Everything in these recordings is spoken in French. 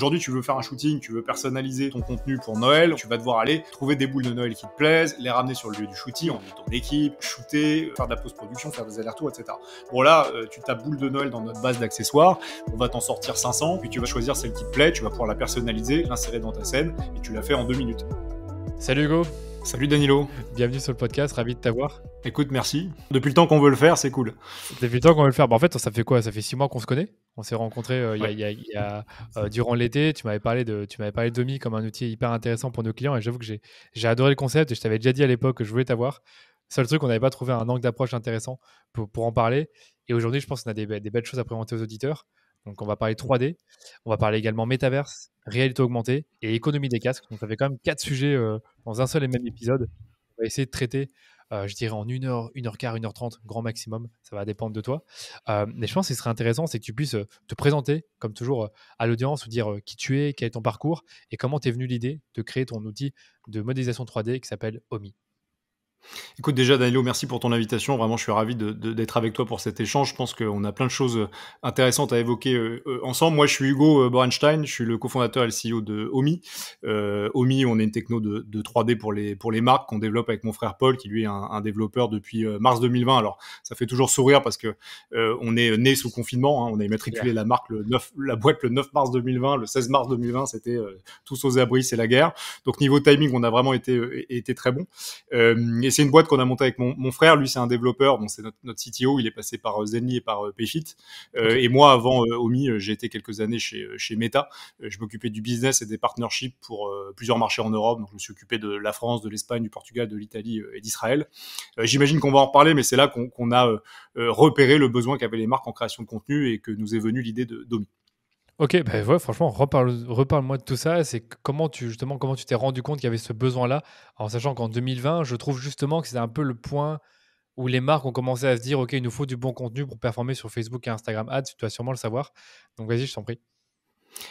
Aujourd'hui, tu veux faire un shooting, tu veux personnaliser ton contenu pour Noël, tu vas devoir aller trouver des boules de Noël qui te plaisent, les ramener sur le lieu du shooting, emmener ton équipe, shooter, faire de la post-production, faire des allers-retours, etc. Bon là, tu tapes boule de Noël dans notre base d'accessoires, on va t'en sortir 500, puis tu vas choisir celle qui te plaît, tu vas pouvoir la personnaliser, l'insérer dans ta scène, et tu la fais en 2 minutes. Salut Hugo. Salut Danilo. Bienvenue sur le podcast, ravi de t'avoir. Écoute, merci. Depuis le temps qu'on veut le faire, c'est cool. Depuis le temps qu'on veut le faire. En fait, ça fait quoi? Ça fait 6 mois qu'on se connaît. On s'est rencontrés durant l'été. Tu m'avais parlé d'Omi comme un outil hyper intéressant pour nos clients. Et j'avoue que j'ai adoré le concept. Et je t'avais déjà dit à l'époque que je voulais t'avoir. Seul truc, on n'avait pas trouvé un angle d'approche intéressant pour en parler. Et aujourd'hui, je pense qu'on a des belles choses à présenter aux auditeurs. Donc, on va parler 3D. On va parler également métaverse, réalité augmentée et économie des casques. Donc, ça fait quand même 4 sujets dans un seul et même épisode. On va essayer de traiter, je dirais, en 1h, 1h15, 1h30, grand maximum. Ça va dépendre de toi. Mais je pense que ce serait intéressant, c'est que tu puisses te présenter, comme toujours, à l'audience, ou dire qui tu es, quel est ton parcours et comment t'es venu l'idée de créer ton outil de modélisation 3D qui s'appelle Omi. Écoute, déjà Danilo, merci pour ton invitation. Vraiment, je suis ravi d'être avec toi pour cet échange. Je pense qu'on a plein de choses intéressantes à évoquer ensemble. Moi, je suis Hugo Borenstein, je suis le cofondateur et le CEO de Omi. Omi, on est une techno de 3D pour les marques qu'on développe avec mon frère Paul, qui lui est un développeur depuis mars 2020. Alors, ça fait toujours sourire parce que on est né sous confinement. Hein. On a immatriculé la marque la boîte le 9 mars 2020, le 16 mars 2020, c'était tous aux abris, c'est la guerre. Donc niveau timing, on a vraiment été très bon. Et c'est une boîte qu'on a montée avec mon frère. Lui, c'est un développeur. Bon, c'est notre CTO. Il est passé par Zenly et par Payfit. Okay. Et moi, avant Omi, j'ai été quelques années chez Meta. Je m'occupais du business et des partnerships pour plusieurs marchés en Europe. Donc, je me suis occupé de la France, de l'Espagne, du Portugal, de l'Italie et d'Israël. J'imagine qu'on va en reparler, mais c'est là qu'on a repéré le besoin qu'avaient les marques en création de contenu et que nous est venue l'idée d'Omi. Ok, bah ouais, franchement, reparle-moi de tout ça. C'est comment tu t'es rendu compte qu'il y avait ce besoin-là, en sachant qu'en 2020, je trouve justement que c'est un peu le point où les marques ont commencé à se dire, ok, il nous faut du bon contenu pour performer sur Facebook et Instagram Ads. Tu dois sûrement le savoir. Donc vas-y, je t'en prie.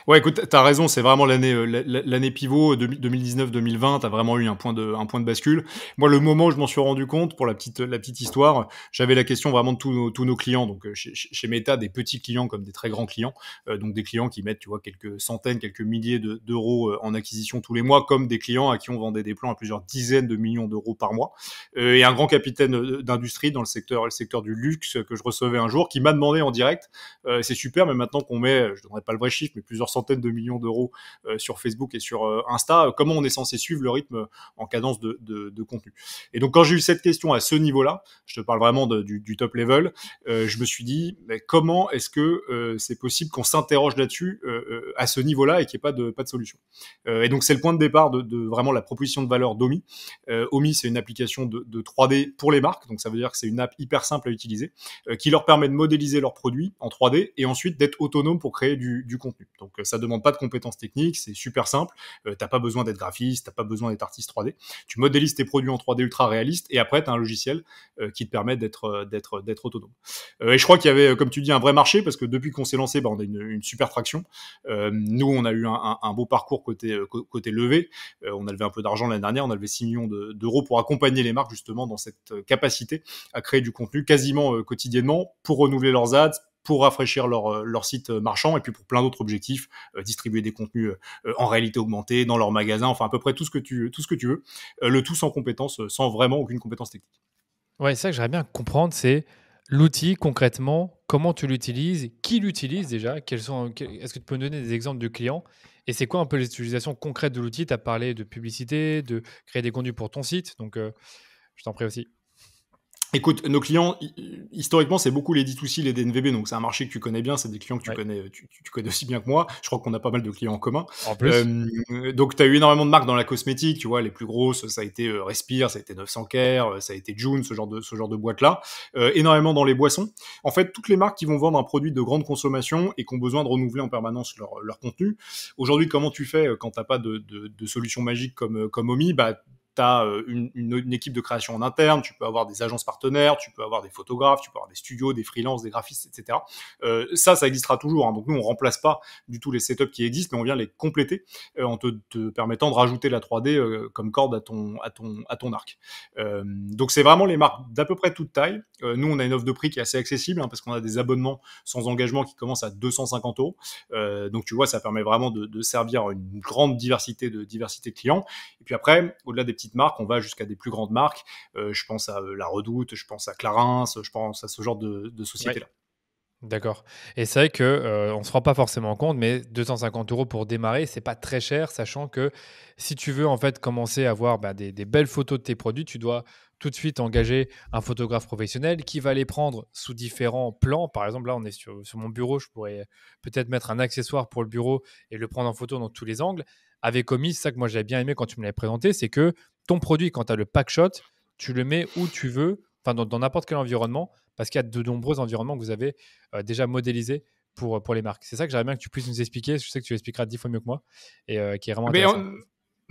Ouais, écoute, t'as raison, c'est vraiment l'année pivot 2019-2020. T'as vraiment eu un point de bascule. Moi, le moment où je m'en suis rendu compte, pour la petite histoire, j'avais la question vraiment de tous nos clients. Donc chez Meta, des petits clients comme des très grands clients, donc des clients qui mettent, tu vois, quelques centaines, quelques milliers d'euros en acquisition tous les mois, comme des clients à qui on vendait des plans à plusieurs dizaines de millions d'euros par mois. Et un grand capitaine d'industrie dans le secteur du luxe que je recevais un jour, qui m'a demandé en direct, c'est super, mais maintenant qu'on met, je donnerai pas le vrai chiffre, mais plusieurs centaines de millions d'euros sur Facebook et sur Insta, comment on est censé suivre le rythme en cadence de contenu. Et donc quand j'ai eu cette question à ce niveau-là, je te parle vraiment du top level, je me suis dit mais comment est-ce que c'est possible qu'on s'interroge là-dessus à ce niveau-là et qu'il n'y ait pas de solution. Et donc c'est le point de départ de vraiment la proposition de valeur d'Omi. Omi, c'est une application de 3D pour les marques, donc ça veut dire que c'est une app hyper simple à utiliser, qui leur permet de modéliser leurs produits en 3D et ensuite d'être autonome pour créer du contenu. Donc ça demande pas de compétences techniques, c'est super simple. T'as pas besoin d'être graphiste, t'as pas besoin d'être artiste 3D. Tu modélises tes produits en 3D ultra réaliste et après t'as un logiciel qui te permet d'être autonome. Et je crois qu'il y avait, comme tu dis, un vrai marché parce que depuis qu'on s'est lancé, on a une super traction. Nous, on a eu un beau parcours côté levé. On a levé un peu d'argent l'année dernière, on a levé 6 millions d'euros pour accompagner les marques justement dans cette capacité à créer du contenu quasiment quotidiennement pour renouveler leurs ads, pour rafraîchir leur site marchand et puis pour plein d'autres objectifs, distribuer des contenus en réalité augmentée dans leur magasin, enfin à peu près tout ce que tu veux, le tout sans compétence, sans vraiment aucune compétence technique. Ouais, c'est ça que j'aimerais bien comprendre, c'est l'outil concrètement, comment tu l'utilises, qui l'utilise déjà, est-ce que tu peux me donner des exemples de clients et c'est quoi un peu les utilisations concrètes de l'outil? Tu as parlé de publicité, de créer des contenus pour ton site, donc je t'en prie aussi. Écoute, nos clients, historiquement, c'est beaucoup les D2C, les DNVB, donc c'est un marché que tu connais bien, c'est des clients que tu connais, tu connais aussi bien que moi. Je crois qu'on a pas mal de clients en commun. En plus. Donc, tu as eu énormément de marques dans la cosmétique, tu vois, les plus grosses, ça a été Respire, ça a été 900 Care, ça a été June, ce genre de boîte-là. Énormément dans les boissons. En fait, toutes les marques qui vont vendre un produit de grande consommation et qui ont besoin de renouveler en permanence leur contenu. Aujourd'hui, comment tu fais quand t'as pas de solution magique comme Omi? tu as une équipe de création en interne, tu peux avoir des agences partenaires, tu peux avoir des photographes, tu peux avoir des studios, des freelances, des graphistes, etc. Ça existera toujours, hein. Donc nous, on remplace pas du tout les setups qui existent, mais on vient les compléter en te permettant de rajouter la 3D comme corde à ton arc. Donc c'est vraiment les marques d'à peu près toute taille. Nous, on a une offre de prix qui est assez accessible, hein, parce qu'on a des abonnements sans engagement qui commencent à 250 €. Donc tu vois, ça permet vraiment de servir une grande diversité de clients. Et puis après, au-delà des petites marques, on va jusqu'à des plus grandes marques. Je pense à La Redoute, je pense à Clarins, je pense à ce genre de sociétés-là. Ouais. D'accord. Et c'est vrai que on se rend pas forcément compte, mais 250 € pour démarrer, c'est pas très cher, sachant que si tu veux en fait commencer à avoir des belles photos de tes produits, tu dois tout de suite engager un photographe professionnel qui va les prendre sous différents plans. Par exemple, là, on est sur mon bureau, je pourrais peut-être mettre un accessoire pour le bureau et le prendre en photo dans tous les angles. Avec Omi, c'est ça que moi j'avais bien aimé quand tu me l'avais présenté, c'est que ton produit, quand tu as le pack shot, tu le mets où tu veux, enfin dans n'importe quel environnement, parce qu'il y a de nombreux environnements que vous avez déjà modélisés pour les marques. C'est ça que j'aimerais bien que tu puisses nous expliquer. Je sais que tu l'expliqueras 10 fois mieux que moi et qui est vraiment Mais intéressant.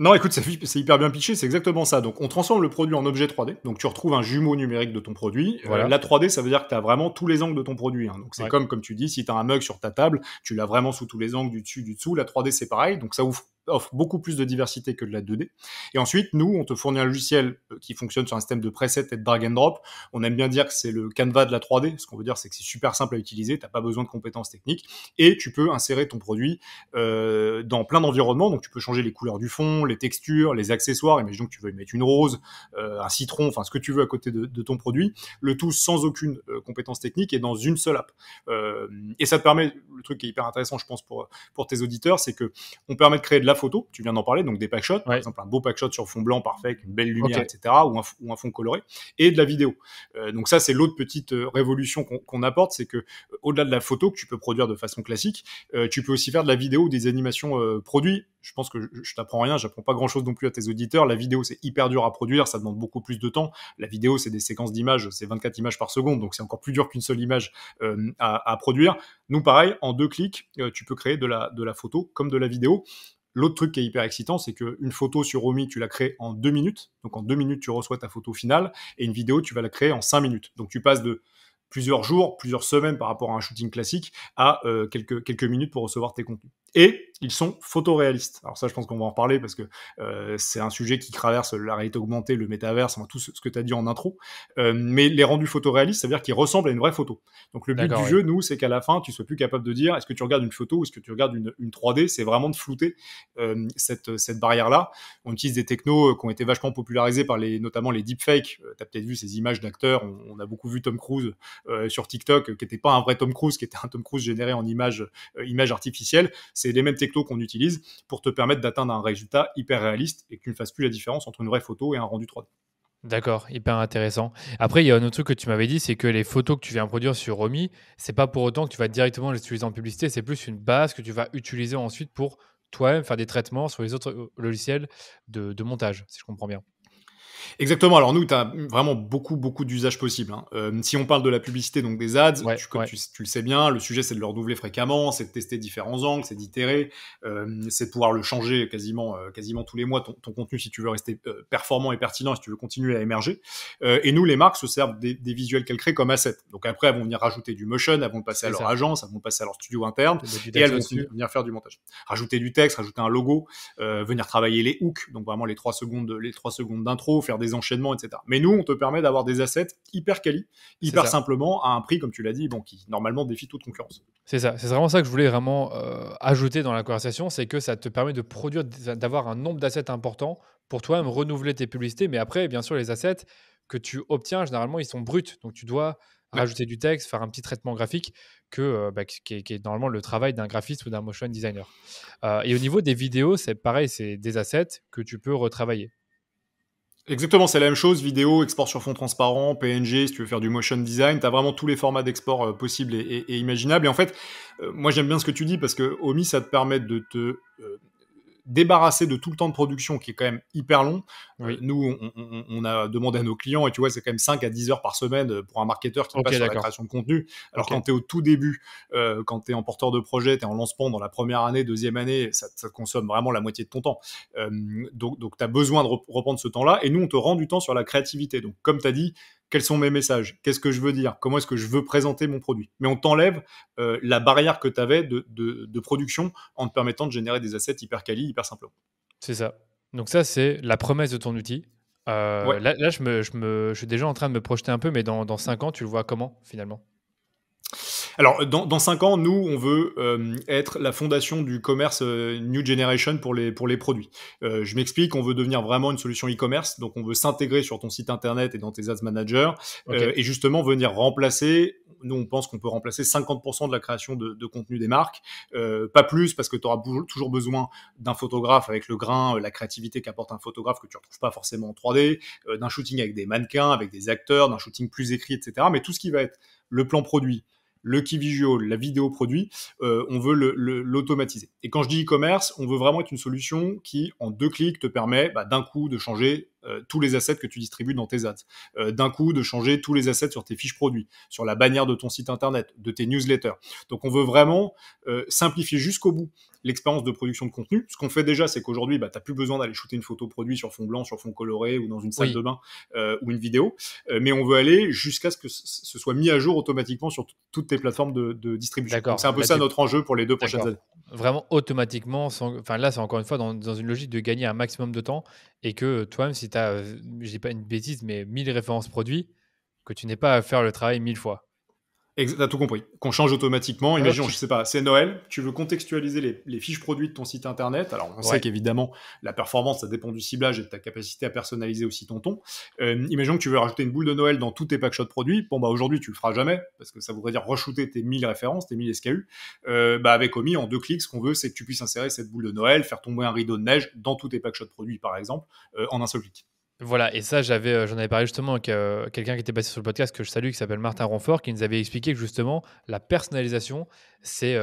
non, écoute, c'est hyper bien pitché, c'est exactement ça. Donc, on transforme le produit en objet 3D. Donc, tu retrouves un jumeau numérique de ton produit. Voilà. La 3D, ça veut dire que tu as vraiment tous les angles de ton produit, hein. Donc, c'est Ouais. comme tu dis, si tu as un mug sur ta table, tu l'as vraiment sous tous les angles, du dessus, du dessous. La 3D, c'est pareil. Donc, ça offre beaucoup plus de diversité que de la 2D. Et ensuite, nous, on te fournit un logiciel qui fonctionne sur un système de preset et de drag and drop. On aime bien dire que c'est le Canva de la 3D. Ce qu'on veut dire, c'est que c'est super simple à utiliser. T'as pas besoin de compétences techniques. Et tu peux insérer ton produit dans plein d'environnements. Donc, tu peux changer les couleurs du fond, les textures, les accessoires. Imaginons que tu veux y mettre une rose, un citron, enfin, ce que tu veux à côté de ton produit. Le tout sans aucune compétence technique et dans une seule app. Et ça te permet, le truc qui est hyper intéressant, je pense, pour tes auditeurs, c'est que on permet de créer de la photo, tu viens d'en parler, donc des packshots, par exemple un beau packshot sur fond blanc parfait avec une belle lumière, etc., ou un fond coloré, et de la vidéo. Donc ça, c'est l'autre petite révolution qu'on apporte, c'est que au-delà de la photo que tu peux produire de façon classique, tu peux aussi faire de la vidéo ou des animations produits. Je pense que je t'apprends rien, j'apprends pas grand-chose non plus à tes auditeurs. La vidéo, c'est hyper dur à produire, ça demande beaucoup plus de temps. La vidéo, c'est des séquences d'images, c'est 24 images par seconde, donc c'est encore plus dur qu'une seule image à produire. Nous, pareil, en 2 clics, tu peux créer de la photo comme de la vidéo. L'autre truc qui est hyper excitant, c'est qu'une photo sur Omi, tu la crées en 2 minutes. Donc en 2 minutes, tu reçois ta photo finale. Et une vidéo, tu vas la créer en 5 minutes. Donc tu passes de plusieurs jours, plusieurs semaines par rapport à un shooting classique à quelques minutes pour recevoir tes contenus. Et ils sont photoréalistes. Alors ça, je pense qu'on va en reparler parce que c'est un sujet qui traverse la réalité augmentée, le métaverse, tout ce que tu as dit en intro. Mais les rendus photoréalistes, ça veut dire qu'ils ressemblent à une vraie photo. Donc le but du jeu, nous, c'est qu'à la fin, tu sois plus capable de dire est-ce que tu regardes une photo ou est-ce que tu regardes une 3D. C'est vraiment de flouter cette barrière-là. On utilise des technos qui ont été vachement popularisés par notamment les deepfakes. Tu as peut-être vu ces images d'acteurs. On a beaucoup vu Tom Cruise sur TikTok, qui n'était pas un vrai Tom Cruise, qui était un Tom Cruise généré en image artificielle. C'est les mêmes technos qu'on utilise pour te permettre d'atteindre un résultat hyper réaliste et que tu ne fasses plus la différence entre une vraie photo et un rendu 3D. D'accord, hyper intéressant. Après, il y a un autre truc que tu m'avais dit, c'est que les photos que tu viens produire sur Romy, c'est pas pour autant que tu vas directement les utiliser en publicité, c'est plus une base que tu vas utiliser ensuite pour toi-même faire des traitements sur les autres logiciels de montage, si je comprends bien. Exactement. Alors nous, tu as vraiment beaucoup d'usages possibles, hein. Si on parle de la publicité, donc des ads, comme tu le sais bien, le sujet c'est de le renouveler fréquemment, c'est de tester différents angles, c'est d'itérer, c'est de pouvoir le changer quasiment tous les mois, ton contenu, si tu veux rester performant et pertinent, si tu veux continuer à émerger. Et nous, les marques se servent des visuels qu'elles créent comme assets. Donc après, elles vont venir rajouter du motion, elles vont passer à leur agence, elles vont passer à leur studio interne, et elles vont venir faire du montage. Rajouter du texte, rajouter un logo, venir travailler les hooks, donc vraiment les 3 secondes d'intro, faire des enchaînements, etc. Mais nous, on te permet d'avoir des assets hyper quali, hyper simplement, à un prix, comme tu l'as dit, qui normalement défie toute concurrence. C'est ça, c'est vraiment ça que je voulais vraiment ajouter dans la conversation, c'est que ça te permet de produire, d'avoir un nombre d'assets important pour toi-même renouveler tes publicités. Mais après, bien sûr, les assets que tu obtiens, généralement, ils sont bruts. Donc, tu dois rajouter du texte, faire un petit traitement graphique qui est normalement le travail d'un graphiste ou d'un motion designer. Et au niveau des vidéos, c'est pareil, c'est des assets que tu peux retravailler. Exactement, c'est la même chose, vidéo, export sur fond transparent, PNG, si tu veux faire du motion design, tu as vraiment tous les formats d'export possibles et imaginables. Et en fait, moi j'aime bien ce que tu dis parce que Omi, ça te permet de te débarrasser de tout le temps de production qui est quand même hyper long. Oui. Nous, on a demandé à nos clients, et tu vois, c'est quand même 5 à 10 heures par semaine pour un marketeur qui passe sur la création de contenu. Alors quand tu es au tout début, quand tu es en porteur de projet, tu es en lancement dans la première année, deuxième année, ça consomme vraiment la moitié de ton temps. Donc tu as besoin de reprendre ce temps-là, et nous, on te rend du temps sur la créativité. Donc comme tu as dit, quels sont mes messages, qu'est-ce que je veux dire, comment est-ce que je veux présenter mon produit. Mais on t'enlève la barrière que tu avais de production en te permettant de générer des assets hyper quali, hyper simplement. C'est ça. Donc ça, c'est la promesse de ton outil. Ouais. Là, je suis déjà en train de me projeter un peu, mais dans 5 ans, tu le vois comment finalement? Alors, dans 5 ans, nous, on veut être la fondation du commerce New Generation pour les produits. Je m'explique, on veut devenir vraiment une solution e-commerce, donc on veut s'intégrer sur ton site internet et dans tes ads managers, et justement venir remplacer, nous on pense qu'on peut remplacer 50% de la création de contenu des marques, pas plus, parce que tu auras toujours besoin d'un photographe avec le grain, la créativité qu'apporte un photographe que tu ne retrouves pas forcément en 3D, d'un shooting avec des mannequins, avec des acteurs, d'un shooting plus écrit, etc. Mais tout ce qui va être le plan produit, le key visual, la vidéo produit, on veut l'automatiser. Et quand je dis e-commerce, on veut vraiment être une solution qui, en 2 clics, te permet d'un coup de changer tous les assets que tu distribues dans tes ads, d'un coup de changer tous les assets sur tes fiches produits, sur la bannière de ton site internet, de tes newsletters. Donc on veut vraiment simplifier jusqu'au bout l'expérience de production de contenu. Ce qu'on fait déjà, c'est qu'aujourd'hui, tu n'as plus besoin d'aller shooter une photo produit sur fond blanc, sur fond coloré ou dans une salle de bain ou une vidéo, mais on veut aller jusqu'à ce que ce soit mis à jour automatiquement sur toutes tes plateformes de distribution. D'accord. Donc c'est un peu ça notre enjeu pour les 2 prochaines années. Vraiment automatiquement, là c'est encore une fois dans une logique de gagner un maximum de temps et que toi-même, si tu as, je dis pas une bêtise, mais 1000 références produits, que tu n'aies pas à faire le travail 1000 fois. T'as tout compris. Qu'on change automatiquement. Imaginons, Okay. je sais pas, c'est Noël, tu veux contextualiser les fiches produits de ton site internet. Alors, on sait qu'évidemment, la performance, ça dépend du ciblage et de ta capacité à personnaliser aussi ton ton. Imaginons que tu veux rajouter une boule de Noël dans tous tes packshots produits. Bon, aujourd'hui, tu le feras jamais, parce que ça voudrait dire re-shooter tes 1000 références, tes 1000 SKU. Avec Omi, en 2 clics, ce qu'on veut, c'est que tu puisses insérer cette boule de Noël, faire tomber un rideau de neige dans tous tes packshots produits, par exemple, en un seul clic. Voilà, et ça, j'en avais parlé justement avec quelqu'un qui était passé sur le podcast que je salue, qui s'appelle Martin Ronfort, qui nous avait expliqué que justement, la personnalisation, c'est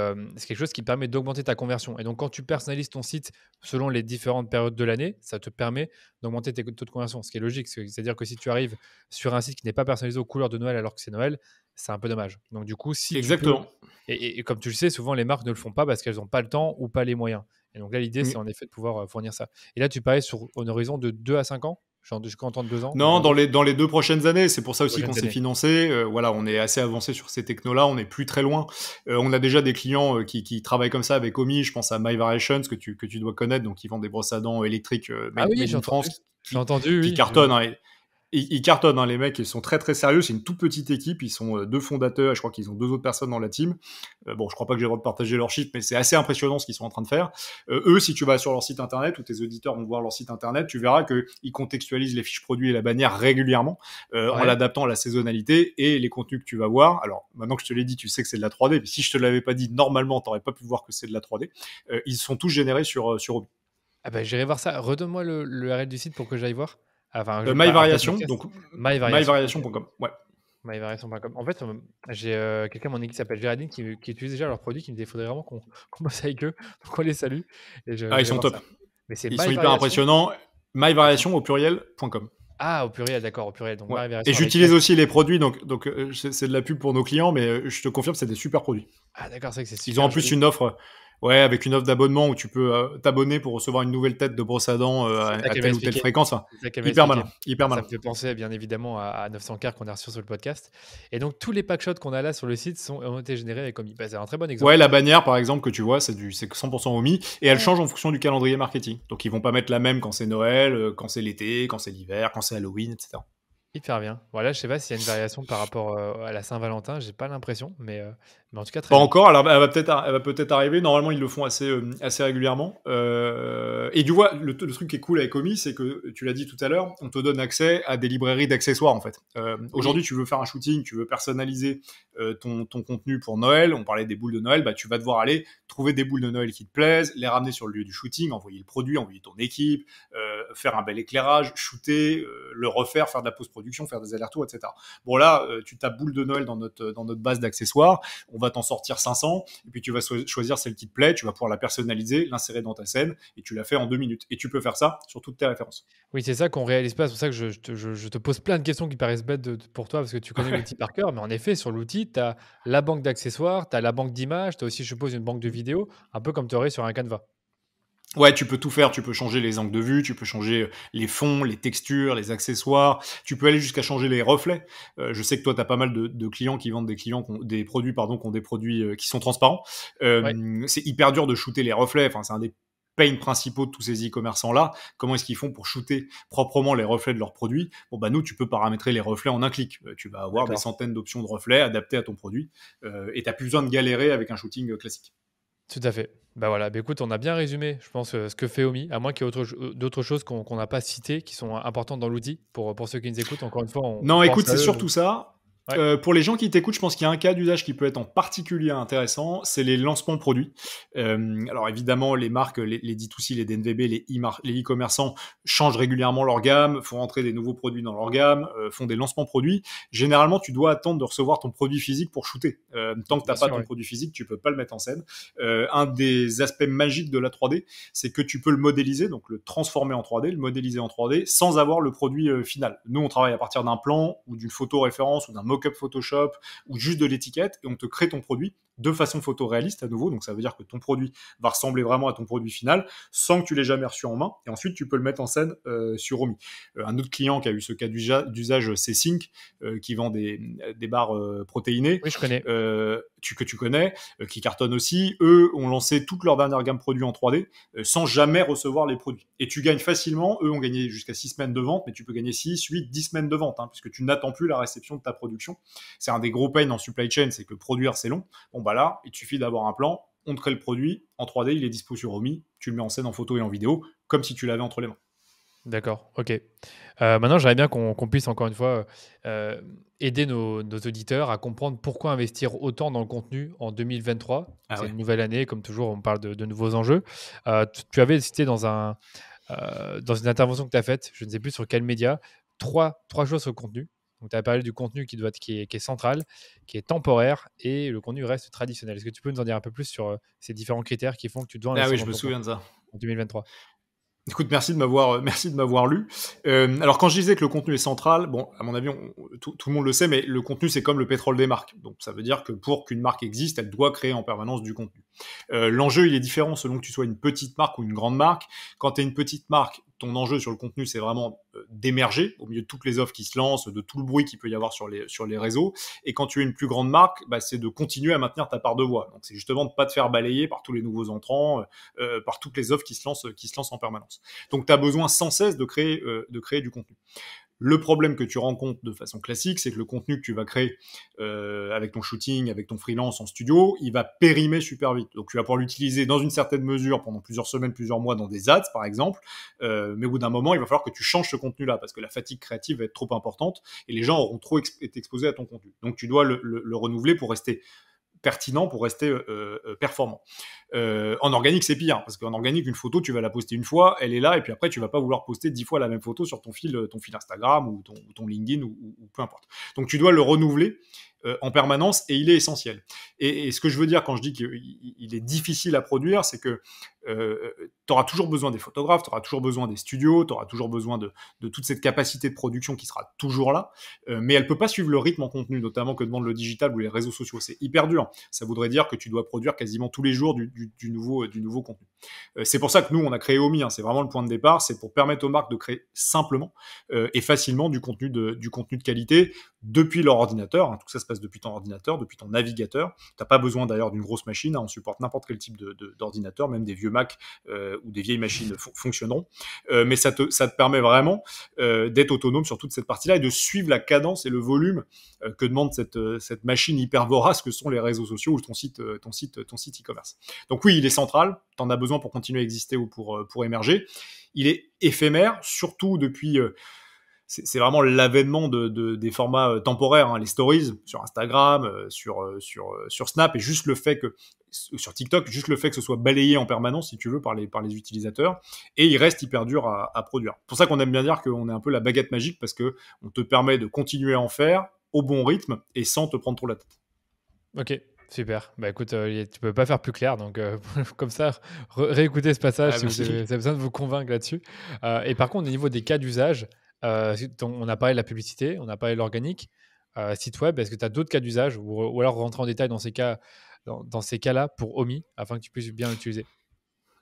quelque chose qui permet d'augmenter ta conversion. Et donc, quand tu personnalises ton site selon les différentes périodes de l'année, ça te permet d'augmenter tes taux de conversion, ce qui est logique. C'est-à-dire que si tu arrives sur un site qui n'est pas personnalisé aux couleurs de Noël alors que c'est Noël, c'est un peu dommage. Donc, du coup, si Exactement. tu peux, et comme tu le sais, souvent les marques ne le font pas parce qu'elles n'ont pas le temps ou pas les moyens. Et donc là, l'idée, c'est en effet de pouvoir fournir ça. Et là, tu parlais sur un horizon de 2 à 5 ans. Genre jusqu'à entendre 2 ans? Non, dans les 2 prochaines années. C'est pour ça aussi qu'on s'est années. financé. Voilà, on est assez avancé sur ces technos-là. On n'est plus très loin. On a déjà des clients qui travaillent comme ça avec Omi. Je pense à My Variations que tu dois connaître. Donc, ils vendent des brosses à dents électriques made in France j'ai entendu, qui oui. cartonnent. Hein, ils cartonnent, hein, les mecs, ils sont très très sérieux. C'est une toute petite équipe. Ils sont 2 fondateurs et je crois qu'ils ont 2 autres personnes dans la team. Bon, je crois pas que j'ai le droit de partager leurs chiffres, mais c'est assez impressionnant ce qu'ils sont en train de faire. Eux, si tu vas sur leur site internet ou tes auditeurs vont voir leur site internet, tu verras qu'ils contextualisent les fiches produits et la bannière régulièrement en l'adaptant à la saisonnalité et les contenus que tu vas voir. Alors, maintenant que je te l'ai dit, tu sais que c'est de la 3D, mais si je te l'avais pas dit, normalement, t'aurais pas pu voir que c'est de la 3D. Ils sont tous générés sur Obi. Ah bah, j'irai voir ça. Redonne-moi le URL du site pour que j'aille voir. Enfin, MyVariation, donc myvariation.com. Ouais. myvariation.com. En fait, j'ai quelqu'un à mon équipe qui s'appelle Géraldine qui utilise déjà leurs produits, qui me dit qu'il faudrait vraiment qu'on bosse avec eux, donc on les salue. Et ils sont top. Mais c'est ils sont hyper impressionnants. myvariation au pluriel.com. Ah, au pluriel, d'accord, au pluriel. Donc, et j'utilise aussi les produits, donc c'est de la pub pour nos clients, mais je te confirme, c'est des super produits. Ah, d'accord, c'est vrai que c'est super. Ils ont en plus une offre. Ouais, avec une offre d'abonnement où tu peux t'abonner pour recevoir une nouvelle tête de brosse à dents à telle ou telle fréquence. Hyper malin. Ça me fait penser bien évidemment à 900K qu'on a reçu sur le podcast. Et donc tous les packshots qu'on a là sur le site ont été générés avec Omi. C'est un très bon exemple. Ouais, la bannière par exemple que tu vois, c'est 100% Omi et elle change en fonction du calendrier marketing. Donc ils vont pas mettre la même quand c'est Noël, quand c'est l'été, quand c'est l'hiver, quand c'est Halloween, etc. Hyper bien. Voilà, je sais pas s'il y a une variation par rapport à la Saint-Valentin, j'ai pas l'impression, mais en tout cas très pas bien. encore. Alors elle va peut-être arriver. Normalement ils le font assez régulièrement. Et tu vois, le truc qui est cool avec Omi, c'est que tu l'as dit tout à l'heure, on te donne accès à des librairies d'accessoires en fait. Aujourd'hui, tu veux faire un shooting, tu veux personnaliser ton contenu pour Noël. On parlait des boules de Noël, tu vas devoir aller trouver des boules de Noël qui te plaisent, les ramener sur le lieu du shooting, envoyer le produit, envoyer ton équipe, faire un bel éclairage, shooter, le refaire, faire de la post-production, faire des allers-retours, etc. Bon là, tu tapes boule de Noël dans notre base d'accessoires, on va t'en sortir 500, et puis tu vas choisir celle qui te plaît, tu vas pouvoir la personnaliser, l'insérer dans ta scène, et tu la fais en 2 minutes. Et tu peux faire ça sur toutes tes références. Oui, c'est ça qu'on réalise pas. C'est pour ça que je te pose plein de questions qui paraissent bêtes pour toi parce que tu connais l'outil par cœur. Mais en effet, sur l'outil, tu as la banque d'accessoires, tu as la banque d'images, tu as aussi, je suppose, une banque de vidéos, un peu comme tu aurais sur un Canva. Ouais, tu peux tout faire, tu peux changer les angles de vue, tu peux changer les fonds, les textures, les accessoires, tu peux aller jusqu'à changer les reflets. Je sais que toi, tu as pas mal de clients qui vendent des produits qui ont des produits qui sont transparents. Ouais, C'est hyper dur de shooter les reflets, enfin, c'est un des pains principaux de tous ces e-commerçants-là. Comment est-ce qu'ils font pour shooter proprement les reflets de leurs produits? Bon, bah nous, tu peux paramétrer les reflets en un clic. Tu vas avoir des d'accord. centaines d'options de reflets adaptées à ton produit et tu n'as plus besoin de galérer avec un shooting classique. Tout à fait. Bah voilà, bah écoute, on a bien résumé, je pense, ce que fait Omi, à moins qu'il y ait d'autres choses qu'on n'a pas citées, qui sont importantes dans l'outil. Pour ceux qui nous écoutent, encore une fois, on Non, écoute, pense à c'est eux. surtout ça. Ouais, Pour les gens qui t'écoutent, je pense qu'il y a un cas d'usage qui peut être en particulier intéressant, c'est les lancements produits. Alors évidemment, les marques, les D2C, les DNVB, les e-commerçants changent régulièrement leur gamme, font rentrer des nouveaux produits dans leur gamme, font des lancements produits. Généralement, tu dois attendre de recevoir ton produit physique pour shooter. Tant que tu bien n'as pas sûr, ton oui. produit physique, tu peux pas le mettre en scène. Un des aspects magiques de la 3D, c'est que tu peux le modéliser, donc le transformer en 3D, le modéliser en 3D, sans avoir le produit final. Nous, on travaille à partir d'un plan ou d'une photo référence ou d'un mock-up Photoshop ou juste de l'étiquette et on te crée ton produit de façon photoréaliste à nouveau. Donc ça veut dire que ton produit va ressembler vraiment à ton produit final sans que tu l'aies jamais reçu en main. Et ensuite, tu peux le mettre en scène sur Omi. Un autre client qui a eu ce cas d'usage, c'est Sync, qui vend des barres protéinées, Oui, je connais. que tu connais, qui cartonnent aussi. Eux ont lancé toute leur dernière gamme produits en 3D sans jamais recevoir les produits. Et tu gagnes facilement. Eux ont gagné jusqu'à 6 semaines de vente, mais tu peux gagner 6, 8, 10 semaines de vente, hein, puisque tu n'attends plus la réception de ta production. C'est un des gros pains en supply chain, c'est que produire, c'est long. Bon, bah là, il suffit d'avoir un plan, on te crée le produit en 3D, il est dispo sur Omi, tu le mets en scène en photo et en vidéo, comme si tu l'avais entre les mains. D'accord, ok. Maintenant, j'aimerais bien qu'on puisse, encore une fois, euh, aider nos auditeurs à comprendre pourquoi investir autant dans le contenu en 2023. Ah C'est ouais. une nouvelle année, comme toujours, on parle de nouveaux enjeux. Tu avais cité dans une intervention que tu as faite, je ne sais plus sur quel média, trois choses sur le contenu. Donc, tu as parlé du contenu qui est central, qui est temporaire, et le contenu reste traditionnel. Est-ce que tu peux nous en dire un peu plus sur ces différents critères qui font que tu dois Ah investir oui, je dans me ton souviens de contenu ça. en 2023? Écoute, merci de m'avoir lu. Alors quand je disais que le contenu est central, bon, à mon avis, tout le monde le sait, mais le contenu c'est comme le pétrole des marques. Donc ça veut dire que pour qu'une marque existe, elle doit créer en permanence du contenu. L'enjeu il est différent selon que tu sois une petite marque ou une grande marque. Quand tu es une petite marque, ton enjeu sur le contenu c'est vraiment d'émerger au milieu de toutes les offres qui se lancent, de tout le bruit qu'il peut y avoir sur les réseaux. Et quand tu es une plus grande marque, bah, c'est de continuer à maintenir ta part de voix. Donc c'est justement de pas te faire balayer par tous les nouveaux entrants, par toutes les offres qui se lancent en permanence. Donc tu as besoin sans cesse de créer du contenu. Le problème que tu rencontres de façon classique, c'est que le contenu que tu vas créer avec ton shooting, avec ton freelance en studio, il va périmer super vite. Donc tu vas pouvoir l'utiliser dans une certaine mesure pendant plusieurs semaines, plusieurs mois dans des ads par exemple, mais au bout d'un moment, il va falloir que tu changes ce contenu-là parce que la fatigue créative va être trop importante et les gens auront trop été exposés à ton contenu. Donc tu dois le renouveler pour rester pertinent, pour rester performant. En organique, c'est pire, parce qu'en organique, une photo, tu vas la poster une fois, elle est là, et puis après, tu vas pas vouloir poster 10 fois la même photo sur ton fil Instagram ou ton LinkedIn ou peu importe. Donc, tu dois le renouveler en permanence et il est essentiel. Et ce que je veux dire quand je dis qu'il est difficile à produire, c'est que tu auras toujours besoin des photographes, tu auras toujours besoin des studios, tu auras toujours besoin de toute cette capacité de production qui sera toujours là, mais elle peut pas suivre le rythme en contenu, notamment que demande le digital ou les réseaux sociaux. C'est hyper dur. Ça voudrait dire que tu dois produire quasiment tous les jours du nouveau contenu. C'est pour ça que nous, on a créé Omi, hein, c'est vraiment le point de départ, c'est pour permettre aux marques de créer simplement et facilement du contenu de qualité depuis leur ordinateur. Hein, tout ça se passe depuis ton ordinateur, depuis ton navigateur. Tu n'as pas besoin d'ailleurs d'une grosse machine, hein, on supporte n'importe quel type d'ordinateur, même des vieux Mac ou des vieilles machines fonctionneront. Mais ça te permet vraiment d'être autonome sur toute cette partie-là et de suivre la cadence et le volume que demande cette machine hyper vorace que sont les réseaux sociaux ou ton site e-commerce. Donc oui, il est central, tu en as besoin pour continuer à exister ou pour émerger. Il est éphémère, surtout depuis c'est vraiment l'avènement des formats temporaires, hein, les stories sur Instagram, sur Snap, et juste le fait que sur TikTok, juste le fait que ce soit balayé en permanence, si tu veux, par les utilisateurs, et il reste hyper dur à produire. C'est pour ça qu'on aime bien dire qu'on est un peu la baguette magique, parce que on te permet de continuer à en faire au bon rythme et sans te prendre trop la tête. Ok, super. Bah écoute, tu peux pas faire plus clair, donc comme ça, réécoutez ce passage Ah, si vous avez, merci. si vous avez besoin de vous convaincre là-dessus. Et par contre, au niveau des cas d'usage, on a parlé de la publicité, on a parlé de l'organique, site web, est-ce que tu as d'autres cas d'usage ou alors rentrer en détail dans ces cas, dans ces cas-là pour Omi afin que tu puisses bien l'utiliser?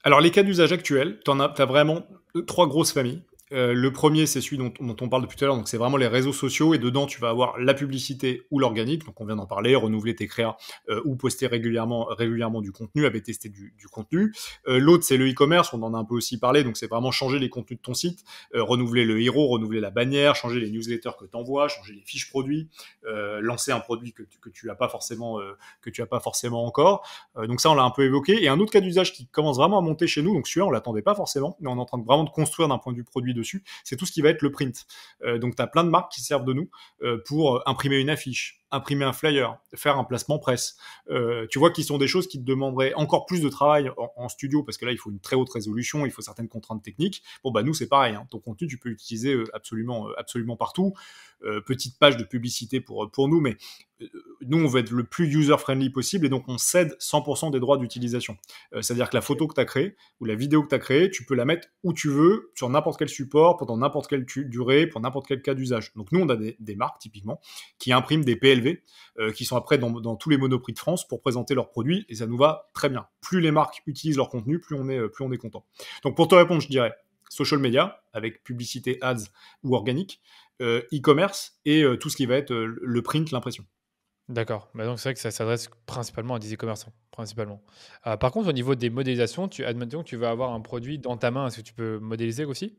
Alors, les cas d'usage actuels, t'as vraiment trois grosses familles. Le premier, c'est celui dont on parle depuis tout à l'heure, donc c'est vraiment les réseaux sociaux, et dedans, tu vas avoir la publicité ou l'organique, donc on vient d'en parler, renouveler tes créas ou poster régulièrement du contenu, AB tester du contenu. L'autre, c'est le e-commerce, on en a un peu aussi parlé, donc c'est vraiment changer les contenus de ton site, renouveler le héros, renouveler la bannière, changer les newsletters que tu envoies, changer les fiches produits, lancer un produit que tu n'as pas forcément encore. Donc ça, on l'a un peu évoqué. Et un autre cas d'usage qui commence vraiment à monter chez nous, donc celui-là, on l'attendait pas forcément, mais on est en train vraiment de construire d'un point de vue produit dessus, c'est tout ce qui va être le print. Donc tu as plein de marques qui servent de nous pour imprimer une affiche, imprimer un flyer, faire un placement presse. Tu vois, qui sont des choses qui te demanderaient encore plus de travail en studio, parce que là, il faut une très haute résolution, il faut certaines contraintes techniques. Bon, bah nous, c'est pareil, hein. Ton contenu, tu peux l'utiliser absolument partout. Petite page de publicité pour nous, mais nous, on veut être le plus user-friendly possible, et donc on cède 100% des droits d'utilisation. C'est-à-dire que la photo que tu as créée ou la vidéo que tu as créée, tu peux la mettre où tu veux, sur n'importe quel support, pendant n'importe quelle durée, pour n'importe quel cas d'usage. Donc nous, on a des marques, typiquement, qui impriment des PLV, qui sont après dans tous les Monoprix de France pour présenter leurs produits, et ça nous va très bien. Plus les marques utilisent leur contenu, plus on est content. Donc pour te répondre, je dirais social media, avec publicité, ads ou organique, e-commerce, et tout ce qui va être le print, l'impression. D'accord. Bah donc c'est vrai que ça s'adresse principalement à des e-commerçants, principalement. Par contre, au niveau des modélisations, admettons que tu vas avoir un produit dans ta main, est-ce que tu peux modéliser aussi?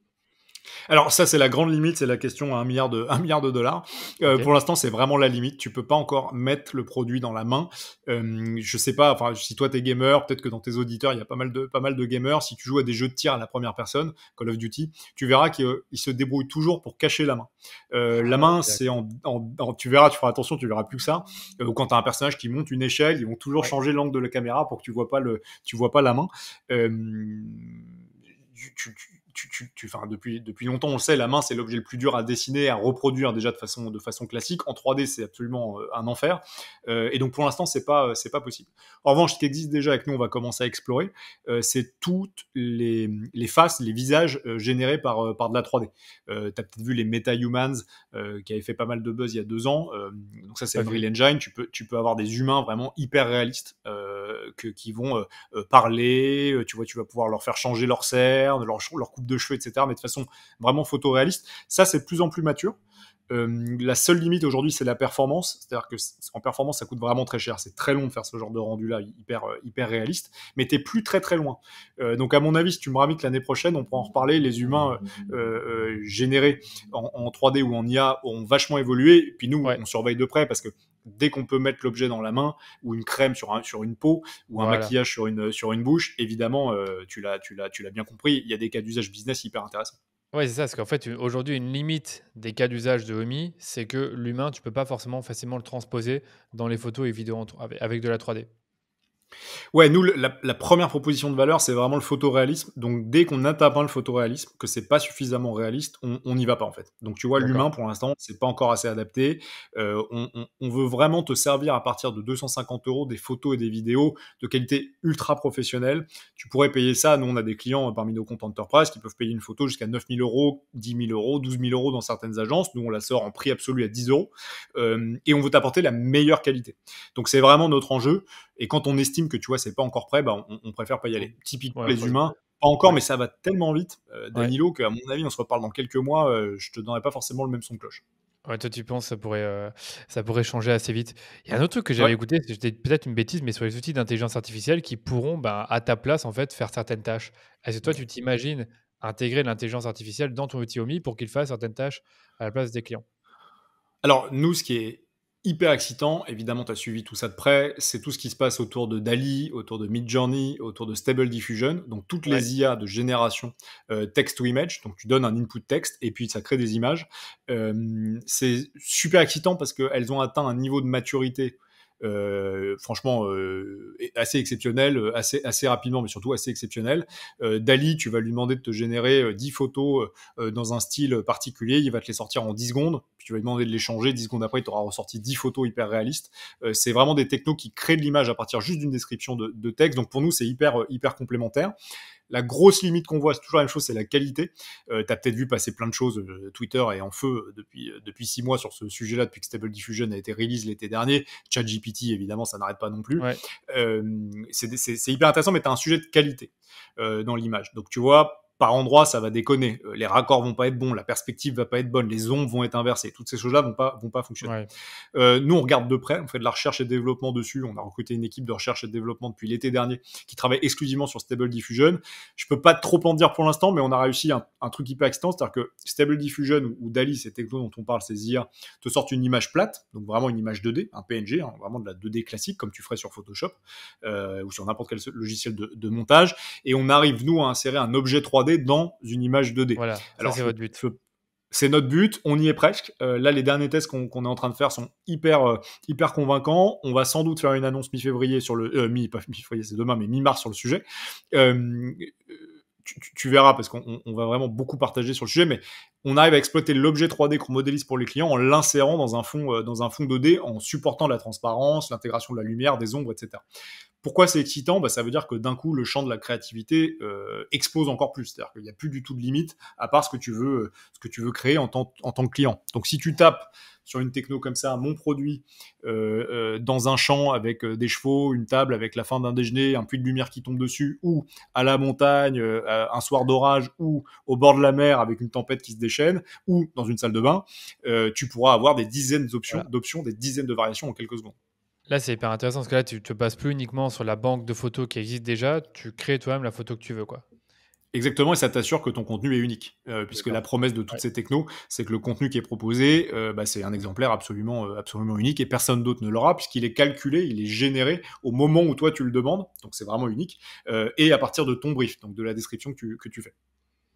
Alors ça, c'est la grande limite, c'est la question à 1 milliard de dollars. Ok. Pour l'instant, c'est vraiment la limite. Tu peux pas encore mettre le produit dans la main. Je sais pas, enfin, si toi t'es gamer, peut-être que dans tes auditeurs, il y a pas mal de gamers. Si tu joues à des jeux de tir à la première personne, Call of Duty, tu verras qu'ils se débrouillent toujours pour cacher la main. La Ah, main, ok, c'est d'accord. tu verras, tu feras attention, tu verras plus que ça. Ou quand t'as un personnage qui monte une échelle, ils vont toujours Ouais. changer l'angle de la caméra pour que tu vois pas la main. Euh, enfin, depuis longtemps, on le sait, la main, c'est l'objet le plus dur à dessiner, à reproduire déjà de façon classique. En 3D, c'est absolument un enfer. Et donc, pour l'instant, c'est pas possible. En revanche, ce qui existe déjà et que nous, on va commencer à explorer, c'est toutes les faces, les visages générés par de la 3D. Tu as peut-être vu les MetaHumans qui avaient fait pas mal de buzz il y a 2 ans. Donc ça, c'est Pas vu. Unreal Engine. Tu peux avoir des humains vraiment hyper réalistes qui vont parler, tu vas pouvoir leur faire changer leur cernes, leur coupe de cheveux, etc. Mais de façon vraiment photoréaliste. Ça, c'est de plus en plus mature. La seule limite aujourd'hui, c'est la performance. C'est-à-dire que en performance, ça coûte vraiment très cher. C'est très long de faire ce genre de rendu-là, hyper réaliste. Mais t'es plus très très loin. Donc à mon avis, si tu me ravis que l'année prochaine, on pourra en reparler. Les humains générés en 3D ou en IA ont vachement évolué. Et puis nous, Ouais, on surveille de près, parce que dès qu'on peut mettre l'objet dans la main, ou une crème sur une peau, ou un voilà. maquillage sur une bouche, évidemment, tu l'as bien compris, il y a des cas d'usage business hyper intéressants. Ouais, c'est ça, parce qu'en fait, aujourd'hui, une limite des cas d'usage de Omi, c'est que l'humain, tu peux pas forcément facilement le transposer dans les photos et vidéos avec de la 3D. Ouais, nous, la première proposition de valeur, c'est vraiment le photoréalisme. Donc, dès qu'on atteint le photoréalisme, que c'est pas suffisamment réaliste, on n'y va pas, en fait. Donc, tu vois, D'accord. l'humain, pour l'instant, c'est pas encore assez adapté. On veut vraiment te servir à partir de 250 euros des photos et des vidéos de qualité ultra professionnelle. Tu pourrais payer ça. Nous, on a des clients parmi nos comptes Enterprise qui peuvent payer une photo jusqu'à 9 000 euros, 10 000 euros, 12 000 euros dans certaines agences. Nous, on la sort en prix absolu à 10 euros. Et on veut t'apporter la meilleure qualité. Donc, c'est vraiment notre enjeu. Et quand on estime que, tu vois, c'est pas encore prêt, bah, on préfère pas y aller. Typiquement, Ouais, les humains, pas encore, ouais, mais ça va tellement vite, ouais. Danilo, qu'à mon avis, on se reparle dans quelques mois, je te donnerai pas forcément le même son de cloche. Ouais, toi, tu penses que ça pourrait changer assez vite. Il y a un autre truc que Ouais. j'avais écouté, c'était peut-être une bêtise, mais sur les outils d'intelligence artificielle qui pourront, ben, à ta place, en fait, faire certaines tâches. Est-ce que toi, tu t'imagines intégrer l'intelligence artificielle dans ton outil Omi pour qu'il fasse certaines tâches à la place des clients? Alors, nous, ce qui est hyper excitant. Évidemment, tu as suivi tout ça de près. C'est tout ce qui se passe autour de DALL-E, autour de Midjourney, autour de Stable Diffusion. Donc, toutes les IA de génération text to image. Donc, tu donnes un input texte et puis ça crée des images. C'est super excitant parce qu'elles ont atteint un niveau de maturité franchement assez exceptionnel, assez rapidement, mais surtout assez exceptionnel. DALL-E, tu vas lui demander de te générer 10 photos dans un style particulier, il va te les sortir en 10 secondes, puis tu vas lui demander de les changer, 10 secondes après, il t'aura ressorti 10 photos hyper réalistes. C'est vraiment des technos qui créent de l'image à partir juste d'une description de texte, donc pour nous, c'est hyper complémentaire. La grosse limite qu'on voit, c'est toujours la même chose, c'est la qualité. Tu as peut-être vu passer plein de choses. Twitter est en feu depuis 6 mois sur ce sujet-là, depuis que Stable Diffusion a été release l'été dernier. ChatGPT, évidemment, ça n'arrête pas non plus. Ouais. C'est hyper intéressant, mais tu as un sujet de qualité dans l'image. Donc, tu vois, par endroits, ça va déconner. Les raccords vont pas être bons, la perspective va pas être bonne, les ombres vont être inversées. Toutes ces choses-là vont pas fonctionner. Ouais. Nous, on regarde de près, on fait de la recherche et développement dessus. On a recruté une équipe de recherche et de développement depuis l'été dernier qui travaille exclusivement sur Stable Diffusion. Je peux pas trop en dire pour l'instant, mais on a réussi un truc hyper excitant, c'est-à-dire que Stable Diffusion ou DALL-E, ces technos dont on parle, ces IA, te sortent une image plate, donc vraiment une image 2D, un PNG, hein, vraiment de la 2D classique, comme tu ferais sur Photoshop ou sur n'importe quel logiciel de montage, et on arrive, nous, à insérer un objet 3D dans une image 2D. Voilà, alors, ça, c'est votre but. C'est notre but, on y est presque. Là, les derniers tests qu'on est en train de faire sont hyper convaincants. On va sans doute faire une annonce mi-février sur le... pas mi-février, c'est demain, mais mi-mars sur le sujet. Tu verras, parce qu'on va vraiment beaucoup partager sur le sujet, mais on arrive à exploiter l'objet 3D qu'on modélise pour les clients en l'insérant dans un fond 2D, en supportant la transparence, l'intégration de la lumière, des ombres, etc. Pourquoi c'est excitant ? Ça veut dire que d'un coup, le champ de la créativité explose encore plus. C'est-à-dire qu'il n'y a plus du tout de limite, à part ce que tu veux créer en tant que client. Donc, si tu tapes sur une techno comme ça, mon produit, dans un champ avec des chevaux, une table avec la fin d'un déjeuner, un puits de lumière qui tombe dessus, ou à la montagne, un soir d'orage, ou au bord de la mer avec une tempête qui se déchaîne, ou dans une salle de bain, tu pourras avoir des dizaines d'options, des dizaines de variations en quelques secondes. Là, c'est hyper intéressant parce que là, tu te bases plus uniquement sur la banque de photos qui existe déjà, tu crées toi-même la photo que tu veux, quoi. Exactement, et ça t'assure que ton contenu est unique, puisque la promesse de toutes ces technos, c'est que le contenu qui est proposé, c'est un exemplaire absolument unique, et personne d'autre ne l'aura, puisqu'il est calculé, il est généré au moment où toi tu le demandes, donc c'est vraiment unique, et à partir de ton brief, donc de la description que tu fais.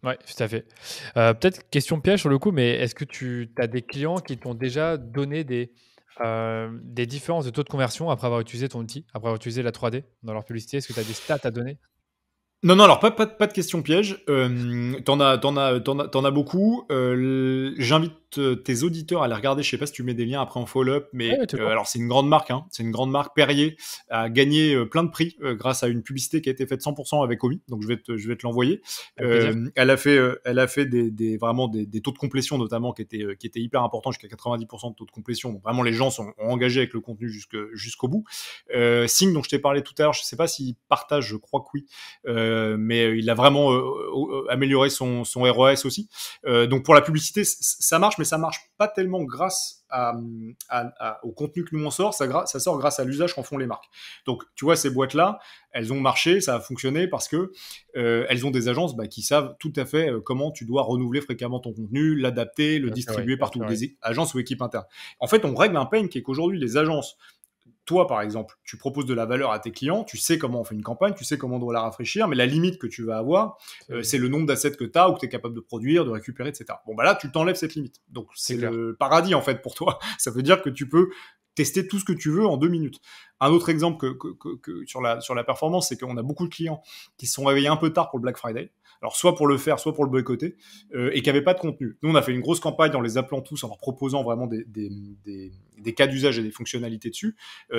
Oui, tout à fait. Peut-être question piège sur le coup, mais est-ce que tu as des clients qui t'ont déjà donné des différences de taux de conversion après avoir utilisé ton outil, après avoir utilisé la 3D dans leur publicité? Est-ce que tu as des stats à donner? Non, alors pas de question piège. T'en as beaucoup. J'invite tes auditeurs à les regarder. Je sais pas si tu mets des liens après en follow-up, mais alors c'est une grande marque. Hein, c'est une grande marque. Perrier a gagné plein de prix grâce à une publicité qui a été faite 100% avec Omi. Donc je vais te l'envoyer. Elle a fait vraiment des taux de complétion notamment qui étaient hyper importants, jusqu'à 90% de taux de complétion. Donc vraiment les gens sont engagés avec le contenu jusqu'au bout. Sing, dont je t'ai parlé tout à l'heure, je sais pas s'il partage, je crois que oui. Mais il a vraiment amélioré son ROAS aussi. Donc pour la publicité, ça marche, mais ça marche pas tellement grâce au contenu que nous on sort, ça sort grâce à l'usage qu'en font les marques. Donc tu vois, ces boîtes-là, elles ont marché, ça a fonctionné parce que elles ont des agences qui savent tout à fait comment tu dois renouveler fréquemment ton contenu, l'adapter, le distribuer partout, des agences ou équipes internes. En fait, on règle un pain qui est qu'aujourd'hui, les agences, toi, par exemple, tu proposes de la valeur à tes clients, tu sais comment on fait une campagne, tu sais comment on doit la rafraîchir, mais la limite que tu vas avoir, c'est le nombre d'assets que tu as ou que tu es capable de produire, de récupérer, etc. Bon, là, tu t'enlèves cette limite. Donc, c'est le paradis, en fait, pour toi. Ça veut dire que tu peux tester tout ce que tu veux en 2 minutes. Un autre exemple que sur la performance, c'est qu'on a beaucoup de clients qui se sont réveillés un peu tard pour le Black Friday. Alors, soit pour le faire, soit pour le boycotter, et qui n'avaient pas de contenu. Nous, on a fait une grosse campagne en les appelant tous, en leur proposant vraiment des cas d'usage et des fonctionnalités dessus.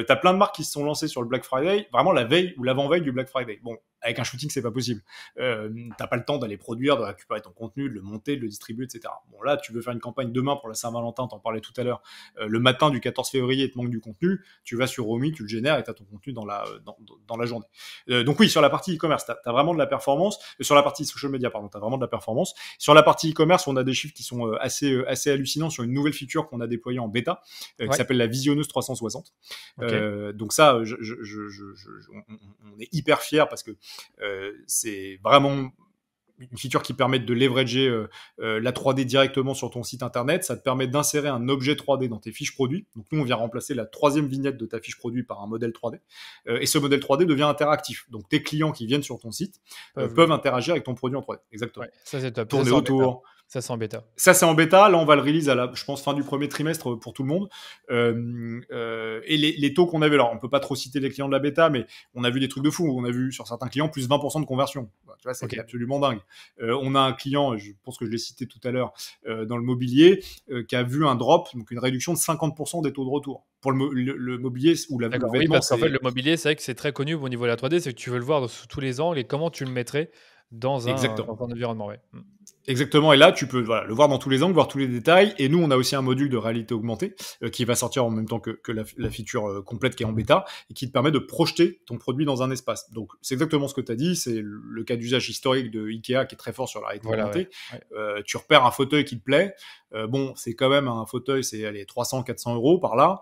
T'as plein de marques qui se sont lancées sur le Black Friday, vraiment la veille ou l'avant-veille du Black Friday. Bon, avec un shooting, c'est pas possible. T'as pas le temps d'aller produire, de récupérer ton contenu, de le monter, de le distribuer, etc. Bon, là, tu veux faire une campagne demain pour la Saint-Valentin, t'en parlais tout à l'heure, le matin du 14 février, il te manque du contenu, tu vas sur Romy, tu le génères et t'as ton contenu dans la journée. Donc oui, sur la partie e-commerce, t'as vraiment de la performance. Sur la partie social media, pardon, t'as vraiment de la performance. Sur la partie e-commerce, on a des chiffres qui sont assez hallucinants sur une nouvelle feature qu'on a déployée en bêta, qui s'appelle la visionneuse 360. Donc ça, on est hyper fiers parce que c'est vraiment une feature qui permet de leverager la 3D directement sur ton site internet. Ça te permet d'insérer un objet 3D dans tes fiches produits. Donc nous, on vient remplacer la 3e vignette de ta fiche produit par un modèle 3D. Et ce modèle 3D devient interactif. Donc tes clients qui viennent sur ton site peuvent interagir avec ton produit en 3D. Exactement. Ouais, ça c'est top. Tourner autour. Ça, c'est en bêta. Ça, c'est en bêta. Là, on va le release à je pense, fin du premier trimestre pour tout le monde. Et les taux qu'on avait, alors, on peut pas trop citer les clients de la bêta, mais on a vu des trucs de fou. On a vu sur certains clients plus 20% de conversion. Tu vois, c'est absolument dingue. On a un client, je pense que je l'ai cité tout à l'heure, dans le mobilier, qui a vu un drop, donc une réduction de 50% des taux de retour. Pour le mobilier ou le vêtement. Oui, parce qu'en fait, le mobilier, c'est vrai que c'est très connu au niveau de la 3D, c'est que tu veux le voir sous tous les angles et comment tu le mettrais dans un environnement. Ouais. Exactement, et là tu peux le voir dans tous les angles, voir tous les détails, et nous on a aussi un module de réalité augmentée qui va sortir en même temps que la feature complète qui est en bêta, et qui te permet de projeter ton produit dans un espace. Donc c'est exactement ce que tu as dit, c'est le cas d'usage historique de Ikea qui est très fort sur la réalité augmentée. Ouais. Tu repères un fauteuil qui te plaît, bon c'est quand même un fauteuil, c'est 300-400 € par là,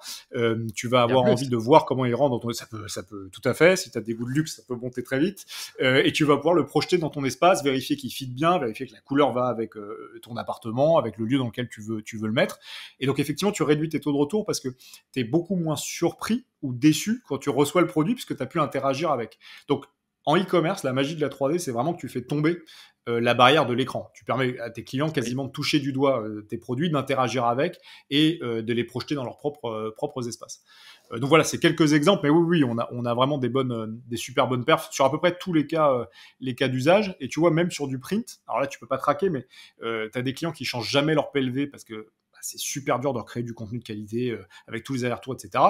tu vas avoir envie de voir comment il rentre dans ton... Ça peut tout à fait, si tu as des goûts de luxe ça peut monter très vite, et tu vas pouvoir le projeter dans ton espace, vérifier qu'il fit bien, vérifier que la couleur va avec ton appartement, avec le lieu dans lequel tu veux le mettre. Et donc effectivement, tu réduis tes taux de retour parce que tu es beaucoup moins surpris ou déçu quand tu reçois le produit puisque tu as pu interagir avec. Donc en e-commerce, la magie de la 3D, c'est vraiment que tu fais tomber la barrière de l'écran. Tu permets à tes clients quasiment de toucher du doigt tes produits, d'interagir avec et de les projeter dans leurs propres espaces. Donc voilà, c'est quelques exemples, mais oui, on a vraiment des super bonnes perfs sur à peu près tous les cas d'usage. Et tu vois, même sur du print, alors là, tu peux pas traquer, mais tu as des clients qui changent jamais leur PLV parce que c'est super dur de recréer du contenu de qualité avec tous les allers-retours, etc.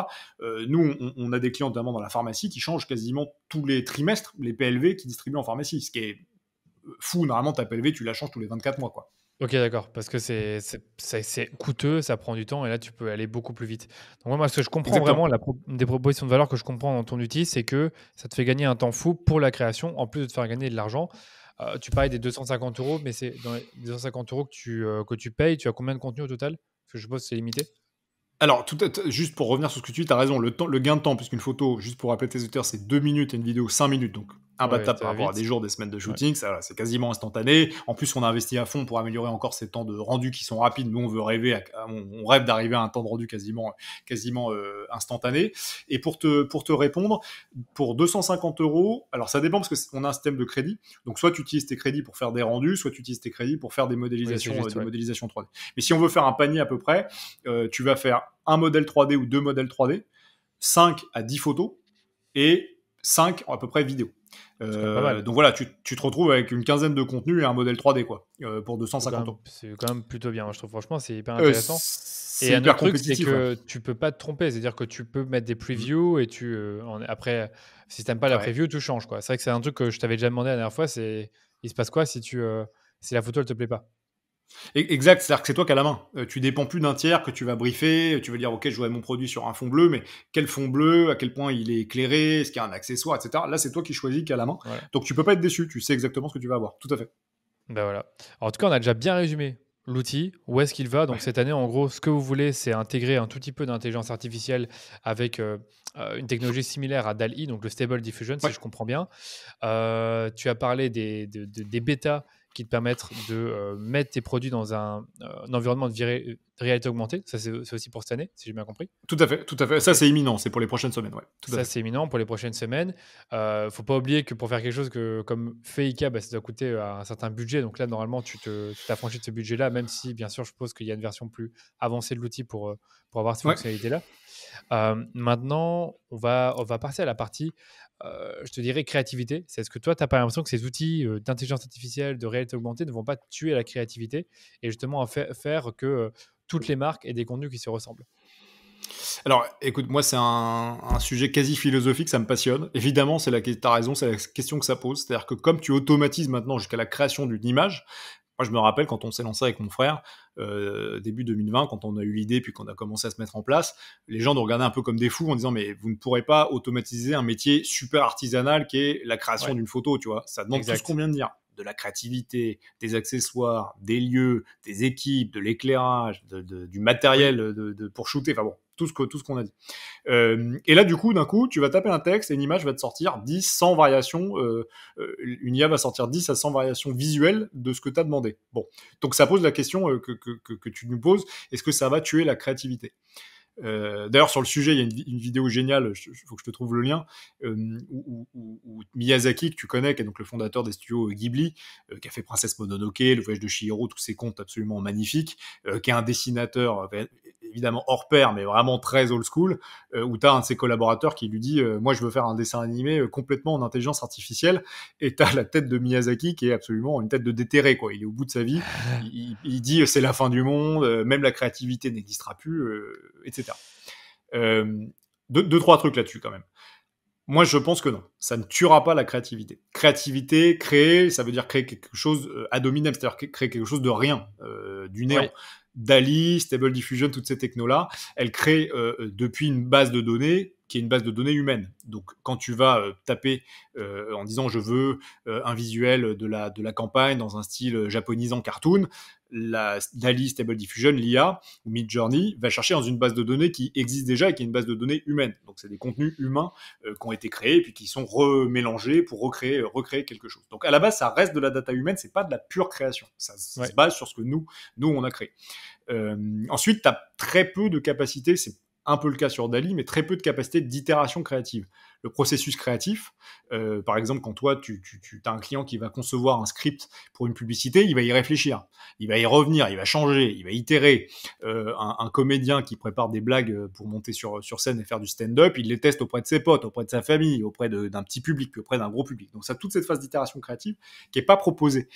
Nous, on a des clients, notamment dans la pharmacie, qui changent quasiment tous les trimestres les PLV qu'ils distribuent en pharmacie, ce qui est fou. Normalement, ta PLV, tu la changes tous les 24 mois, quoi. Ok, d'accord, parce que c'est coûteux, ça prend du temps, et là, tu peux aller beaucoup plus vite. Donc moi, ce que je comprends vraiment, une des propositions de valeur que je comprends dans ton outil, c'est que ça te fait gagner un temps fou pour la création, en plus de te faire gagner de l'argent. Tu parlais des 250 €, mais c'est dans les 250 € que tu payes, tu as combien de contenu au total? Parce que je suppose que c'est limité. Alors, juste pour revenir sur ce que tu dis, tu as raison, le gain de temps, puisqu'une photo, juste pour rappeler tes auditeurs, c'est 2 minutes et une vidéo 5 minutes, donc imbattable par rapport à des jours, des semaines de shooting, ça, c'est quasiment instantané. En plus, on a investi à fond pour améliorer encore ces temps de rendu qui sont rapides. Nous, on rêve d'arriver à un temps de rendu quasiment instantané. Et pour te répondre, pour 250 €, alors ça dépend parce qu'on a un système de crédit. Donc, soit tu utilises tes crédits pour faire des rendus, soit tu utilises tes crédits pour faire des modélisations, modélisations 3D. Mais si on veut faire un panier à peu près, tu vas faire un modèle 3D ou 2 modèles 3D, 5 à 10 photos et 5 à peu près vidéos. Donc voilà, tu te retrouves avec une quinzaine de contenus et un modèle 3D quoi, pour 250 €. C'est quand même plutôt bien, je trouve. Franchement, c'est hyper intéressant. Et un autre truc, c'est que tu peux pas te tromper, c'est-à-dire que tu peux mettre des previews et après, si t'aimes pas la preview, tout change quoi. C'est vrai que c'est un truc que je t'avais déjà demandé la dernière fois. Il se passe quoi si la photo elle te plaît pas? Exact, c'est-à-dire que c'est toi qui as la main. Tu dépends plus d'un tiers que tu vas briefer. Tu vas dire, ok, je voudrais mon produit sur un fond bleu, mais quel fond bleu, à quel point il est éclairé, est-ce qu'il y a un accessoire, etc. Là, c'est toi qui choisis, qui a la main. Ouais. Donc, tu peux pas être déçu. Tu sais exactement ce que tu vas avoir. Tout à fait. Ben voilà. Alors, en tout cas, on a déjà bien résumé l'outil, où est-ce qu'il va. Donc, cette année, en gros, ce que vous voulez, c'est intégrer un tout petit peu d'intelligence artificielle avec une technologie similaire à DALL-E, donc le Stable Diffusion, si je comprends bien. Tu as parlé des bêtas qui te permettent de mettre tes produits dans un environnement de réalité augmentée. Ça, c'est aussi pour cette année, si j'ai bien compris. Tout à fait. Okay. Ça, c'est imminent. C'est pour les prochaines semaines. Ouais. Ça, c'est imminent pour les prochaines semaines. Faut pas oublier que pour faire quelque chose comme fait Ikea, ça doit coûter un certain budget. Donc là, normalement, tu t'affranchis de ce budget-là, même si, bien sûr, je suppose qu'il y a une version plus avancée de l'outil pour avoir ces fonctionnalités-là. Maintenant, on va passer à la partie, je te dirais, créativité. C'est ce que toi, tu n'as pas l'impression que ces outils d'intelligence artificielle, de réalité augmentée ne vont pas tuer la créativité et justement faire que toutes les marques aient des contenus qui se ressemblent? Alors, écoute, moi, c'est un sujet quasi philosophique, ça me passionne. Évidemment, t'as raison, c'est la question que ça pose. C'est-à-dire que comme tu automatises maintenant jusqu'à la création d'une image, moi, je me rappelle quand on s'est lancé avec mon frère, début 2020, quand on a eu l'idée, puis qu'on a commencé à se mettre en place, les gens nous regardaient un peu comme des fous en disant « mais vous ne pourrez pas automatiser un métier super artisanal qui est la création d'une photo, tu vois. Ça demande tout ce qu'on vient de dire. De la créativité, des accessoires, des lieux, des équipes, de l'éclairage, du matériel pour shooter, enfin bon, tout ce qu'on a dit. Et là, du coup, d'un coup, tu vas taper un texte et une image va te sortir 10, 100 variations. Une IA va sortir 10 à 100 variations visuelles de ce que tu as demandé. Bon, donc ça pose la question que tu nous poses, est-ce que ça va tuer la créativité ? D'ailleurs, sur le sujet, il y a une vidéo géniale, il faut que je te trouve le lien, où Miyazaki, que tu connais, qui est donc le fondateur des studios Ghibli, qui a fait Princesse Mononoke, Le Voyage de Chihiro, tous ces contes absolument magnifiques, qui est un dessinateur évidemment hors pair, mais vraiment très old school, où tu as un de ses collaborateurs qui lui dit moi je veux faire un dessin animé complètement en intelligence artificielle, et tu as la tête de Miyazaki qui est absolument une tête de déterré, quoi. Il est au bout de sa vie, il dit c'est la fin du monde, même la créativité n'existera plus, etc. Deux, trois trucs là-dessus quand même. Moi, je pense que non. Ça ne tuera pas la créativité. Créativité, créer, ça veut dire créer quelque chose ad hominem, c'est-à-dire créer quelque chose de rien, du néant. Ouais. DALL-E, Stable Diffusion, toutes ces technos-là, elles créent depuis une base de données qui est une base de données humaine. Donc, quand tu vas taper en disant je veux un visuel de la campagne dans un style japonisant cartoon, la DALL-E Stable Diffusion, l'IA, ou Midjourney, va chercher dans une base de données qui existe déjà et qui est une base de données humaine. Donc, c'est des contenus humains qui ont été créés et puis qui sont remélangés pour recréer quelque chose. Donc, à la base, ça reste de la data humaine, c'est pas de la pure création. Ça se base sur ce que nous, on a créé. Ensuite, tu as très peu de capacité, c'est un peu le cas sur DALL-E, mais très peu de capacité d'itération créative. Le processus créatif, par exemple, quand toi, tu as un client qui va concevoir un script pour une publicité, il va y réfléchir, il va y revenir, il va changer, il va itérer. Un comédien qui prépare des blagues pour monter sur scène et faire du stand-up, il les teste auprès de ses potes, auprès de sa famille, auprès d'un petit public, puis auprès d'un gros public. Donc ça, toute cette phase d'itération créative qui n'est pas proposée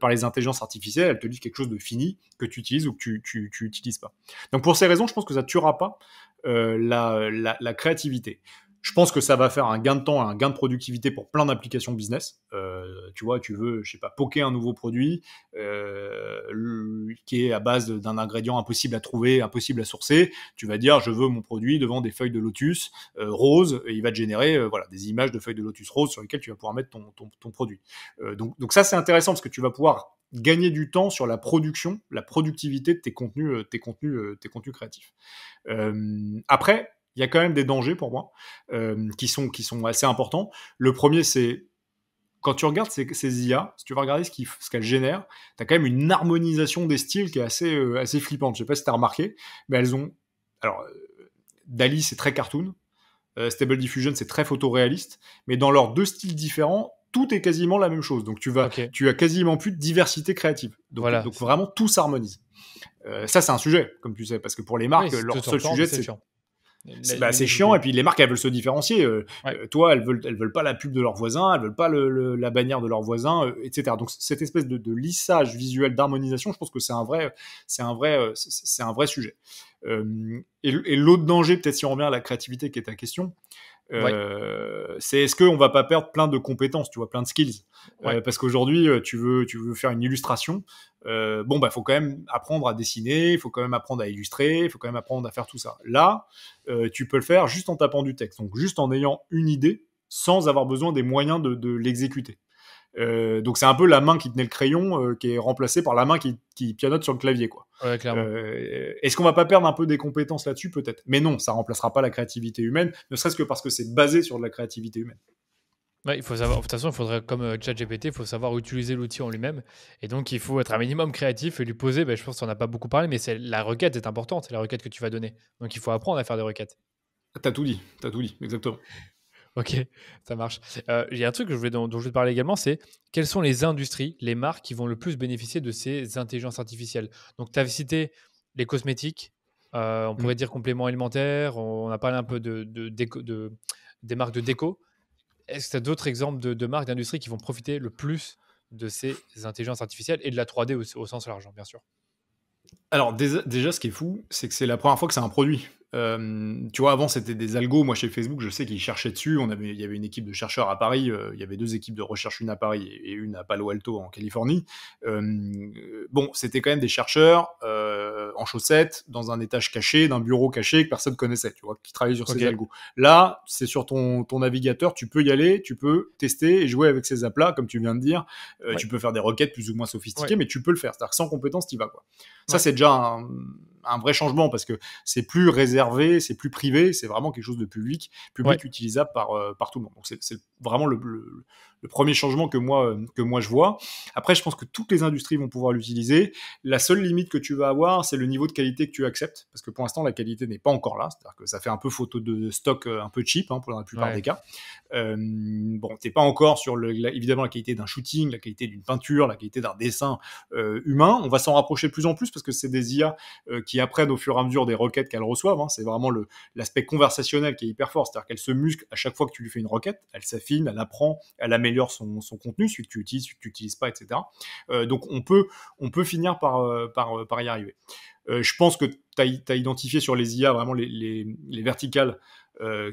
par les intelligences artificielles, elles te disent quelque chose de fini que tu utilises ou que tu n'utilises pas. Donc pour ces raisons, je pense que ça ne tuera pas la créativité. Je pense que ça va faire un gain de temps, un gain de productivité pour plein d'applications business. Tu vois, tu veux, je sais pas, poker un nouveau produit qui est à base d'un ingrédient impossible à trouver, impossible à sourcer. Tu vas dire, je veux mon produit devant des feuilles de lotus roses, et il va te générer des images de feuilles de lotus roses sur lesquelles tu vas pouvoir mettre ton produit. Donc ça, c'est intéressant parce que tu vas pouvoir gagner du temps sur la production, la productivité de tes contenus créatifs. Après, il y a quand même des dangers pour moi qui sont assez importants. Le premier, c'est quand tu regardes ces IA, si tu vas regarder ce qu'elles génèrent, tu as quand même une harmonisation des styles qui est assez flippante. Je sais pas si tu as remarqué, mais elles ont... Alors, DALL-E, c'est très cartoon. Stable Diffusion, c'est très photoréaliste. Mais dans leurs deux styles différents, tout est quasiment la même chose. Donc, tu as quasiment plus de diversité créative. Donc vraiment, tout s'harmonise. Ça, c'est un sujet, comme tu sais, parce que pour les marques, leur seul sujet, c'est... C'est chiant, et puis les marques, elles veulent se différencier. Toi, elles veulent pas la pub de leur voisin, elles veulent pas la bannière de leur voisin, etc. Donc cette espèce de lissage visuel, d'harmonisation, je pense que c'est un vrai sujet. Et l'autre danger, peut-être si on revient à la créativité qui est ta question, c'est est-ce qu'on va pas perdre plein de compétences, tu vois, plein de skills, parce qu'aujourd'hui tu veux faire une illustration, faut quand même apprendre à dessiner, il faut quand même apprendre à illustrer, il faut quand même apprendre à faire tout ça. Là, tu peux le faire juste en tapant du texte, donc juste en ayant une idée sans avoir besoin des moyens de l'exécuter. Donc c'est un peu la main qui tenait le crayon qui est remplacée par la main qui pianote sur le clavier, quoi. Ouais, clairement. Est-ce qu'on va pas perdre un peu des compétences là-dessus? Peut-être. Mais non, ça remplacera pas la créativité humaine, ne serait-ce que parce que c'est basé sur de la créativité humaine. Ouais, il faut savoir, de toute façon, il faudrait, comme ChatGPT, il faut savoir utiliser l'outil en lui-même. Et donc, il faut être un minimum créatif et lui poser, je pense qu'on n'a pas beaucoup parlé, mais la requête est importante, c'est la requête que tu vas donner. Donc, il faut apprendre à faire des requêtes. T'as tout dit, exactement. Ok, ça marche. Il y a un truc dont je vais te parler également, c'est quelles sont les industries, les marques qui vont le plus bénéficier de ces intelligences artificielles. Donc, tu avais cité les cosmétiques, on pourrait dire compléments alimentaires, on a parlé un peu des marques de déco. Est-ce que tu as d'autres exemples de marques d'industrie qui vont profiter le plus de ces intelligences artificielles et de la 3D au sens large, bien sûr? Alors déjà, ce qui est fou, c'est que c'est la première fois que c'est un produit. Tu vois, avant, c'était des algos. Moi, chez Facebook, je sais qu'ils cherchaient dessus. Il y avait une équipe de chercheurs à Paris. Il y avait 2 équipes de recherche, une à Paris et une à Palo Alto, en Californie. C'était quand même des chercheurs en chaussettes, dans un étage caché, d'un bureau caché que personne connaissait, tu vois, qui travaillaient sur ces algos. Là, c'est sur ton navigateur. Tu peux y aller, tu peux tester et jouer avec ces apps-là, comme tu viens de dire. Tu peux faire des requêtes plus ou moins sophistiquées, mais tu peux le faire. C'est-à-dire que sans compétence, tu y vas, quoi. Ça, c'est déjà un vrai changement parce que c'est plus réservé, c'est plus privé, c'est vraiment quelque chose de public utilisable par tout le monde. Donc c'est vraiment le premier changement que moi je vois. Après, je pense que toutes les industries vont pouvoir l'utiliser. La seule limite que tu vas avoir, c'est le niveau de qualité que tu acceptes, parce que pour l'instant, la qualité n'est pas encore là. C'est-à-dire que ça fait un peu photo de stock un peu cheap pour la plupart des cas. Bon, t'es pas encore sur évidemment la qualité d'un shooting, la qualité d'une peinture, la qualité d'un dessin humain. On va s'en rapprocher de plus en plus parce que c'est des IA qui apprennent au fur et à mesure des requêtes qu'elles reçoivent. C'est vraiment l'aspect conversationnel qui est hyper fort. C'est-à-dire qu'elle se muscle à chaque fois que tu lui fais une requête, elle s'affine, elle apprend, elle améliore son contenu, celui que tu utilises, celui que tu n'utilises pas, etc. Donc on peut finir par y arriver. Je pense que tu as identifié sur les IA vraiment les verticales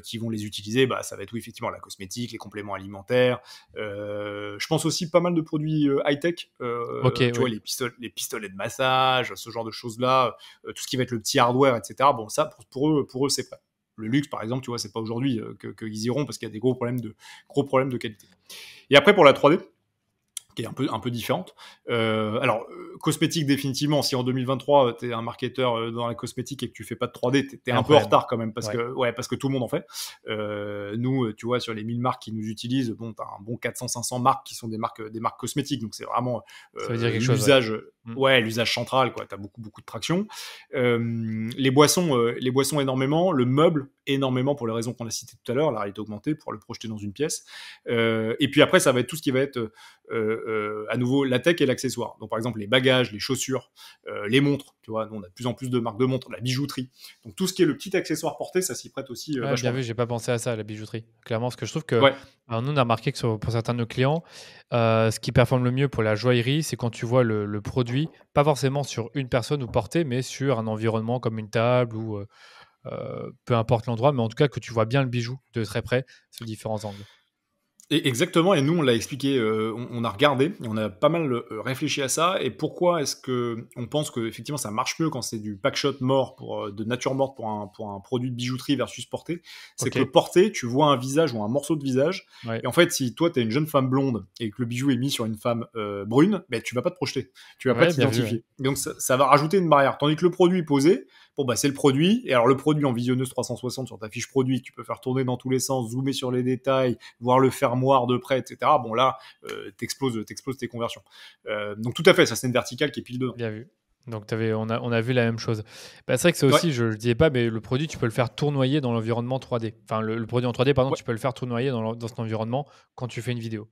qui vont les utiliser. Ça va être effectivement la cosmétique, les compléments alimentaires. Je pense aussi pas mal de produits high-tech. Tu vois, les pistolets de massage, ce genre de choses-là, tout ce qui va être le petit hardware, etc. Bon, ça, pour eux c'est prêt. Le luxe, par exemple, tu vois, c'est pas aujourd'hui qu'ils iront parce qu'il y a des gros problèmes de qualité. Et après, pour la 3D, qui est un peu différente. Cosmétique, définitivement, si en 2023, tu es un marketeur dans la cosmétique et que tu fais pas de 3D, tu es un peu en retard quand même, parce que tout le monde en fait. Nous, tu vois, sur les 1000 marques qui nous utilisent, bon, tu as un bon 400-500 marques qui sont des marques cosmétiques, donc c'est vraiment l'usage l'usage central, quoi. Tu as beaucoup de traction. Les boissons énormément, le meuble énormément pour les raisons qu'on a citées tout à l'heure, la réalité augmentée pour le projeter dans une pièce. Et puis après, ça va être tout ce qui va être à nouveau la tech et l'accessoire. Donc par exemple les bagages, les chaussures, les montres, tu vois, nous on a de plus en plus de marques de montres, la bijouterie. Donc tout ce qui est le petit accessoire porté, ça s'y prête aussi vachement. Bien vu, j'ai pas pensé à ça, la bijouterie. Clairement, parce que je trouve que nous on a remarqué que pour certains de nos clients, ce qui performe le mieux pour la joaillerie, c'est quand tu vois le produit, pas forcément sur une personne ou porté, mais sur un environnement comme une table ou peu importe l'endroit, mais en tout cas que tu vois bien le bijou de très près sous différents angles. Exactement, et nous on l'a expliqué, on a regardé, et on a pas mal réfléchi à ça, et pourquoi est-ce que on pense que effectivement ça marche mieux quand c'est du packshot mort de nature morte pour un produit de bijouterie versus porté, c'est que le porté, tu vois un visage ou un morceau de visage, et en fait si toi t'es une jeune femme blonde et que le bijou est mis sur une femme brune, tu vas pas te projeter, tu vas pas t'identifier, donc ça va rajouter une barrière, tandis que le produit posé, c'est le produit, et alors le produit en visionneuse 360 sur ta fiche produit, tu peux faire tourner dans tous les sens, zoomer sur les détails, voir le fermoir de près, etc. Bon là, t'exploses tes conversions. Donc tout à fait, ça c'est une verticale qui est pile dedans. Bien vu. Donc on a vu la même chose. C'est vrai que c'est aussi, je ne disais pas, mais le produit, tu peux le faire tournoyer dans l'environnement 3D. Enfin, le produit en 3D, pardon, tu peux le faire tournoyer dans cet environnement quand tu fais une vidéo.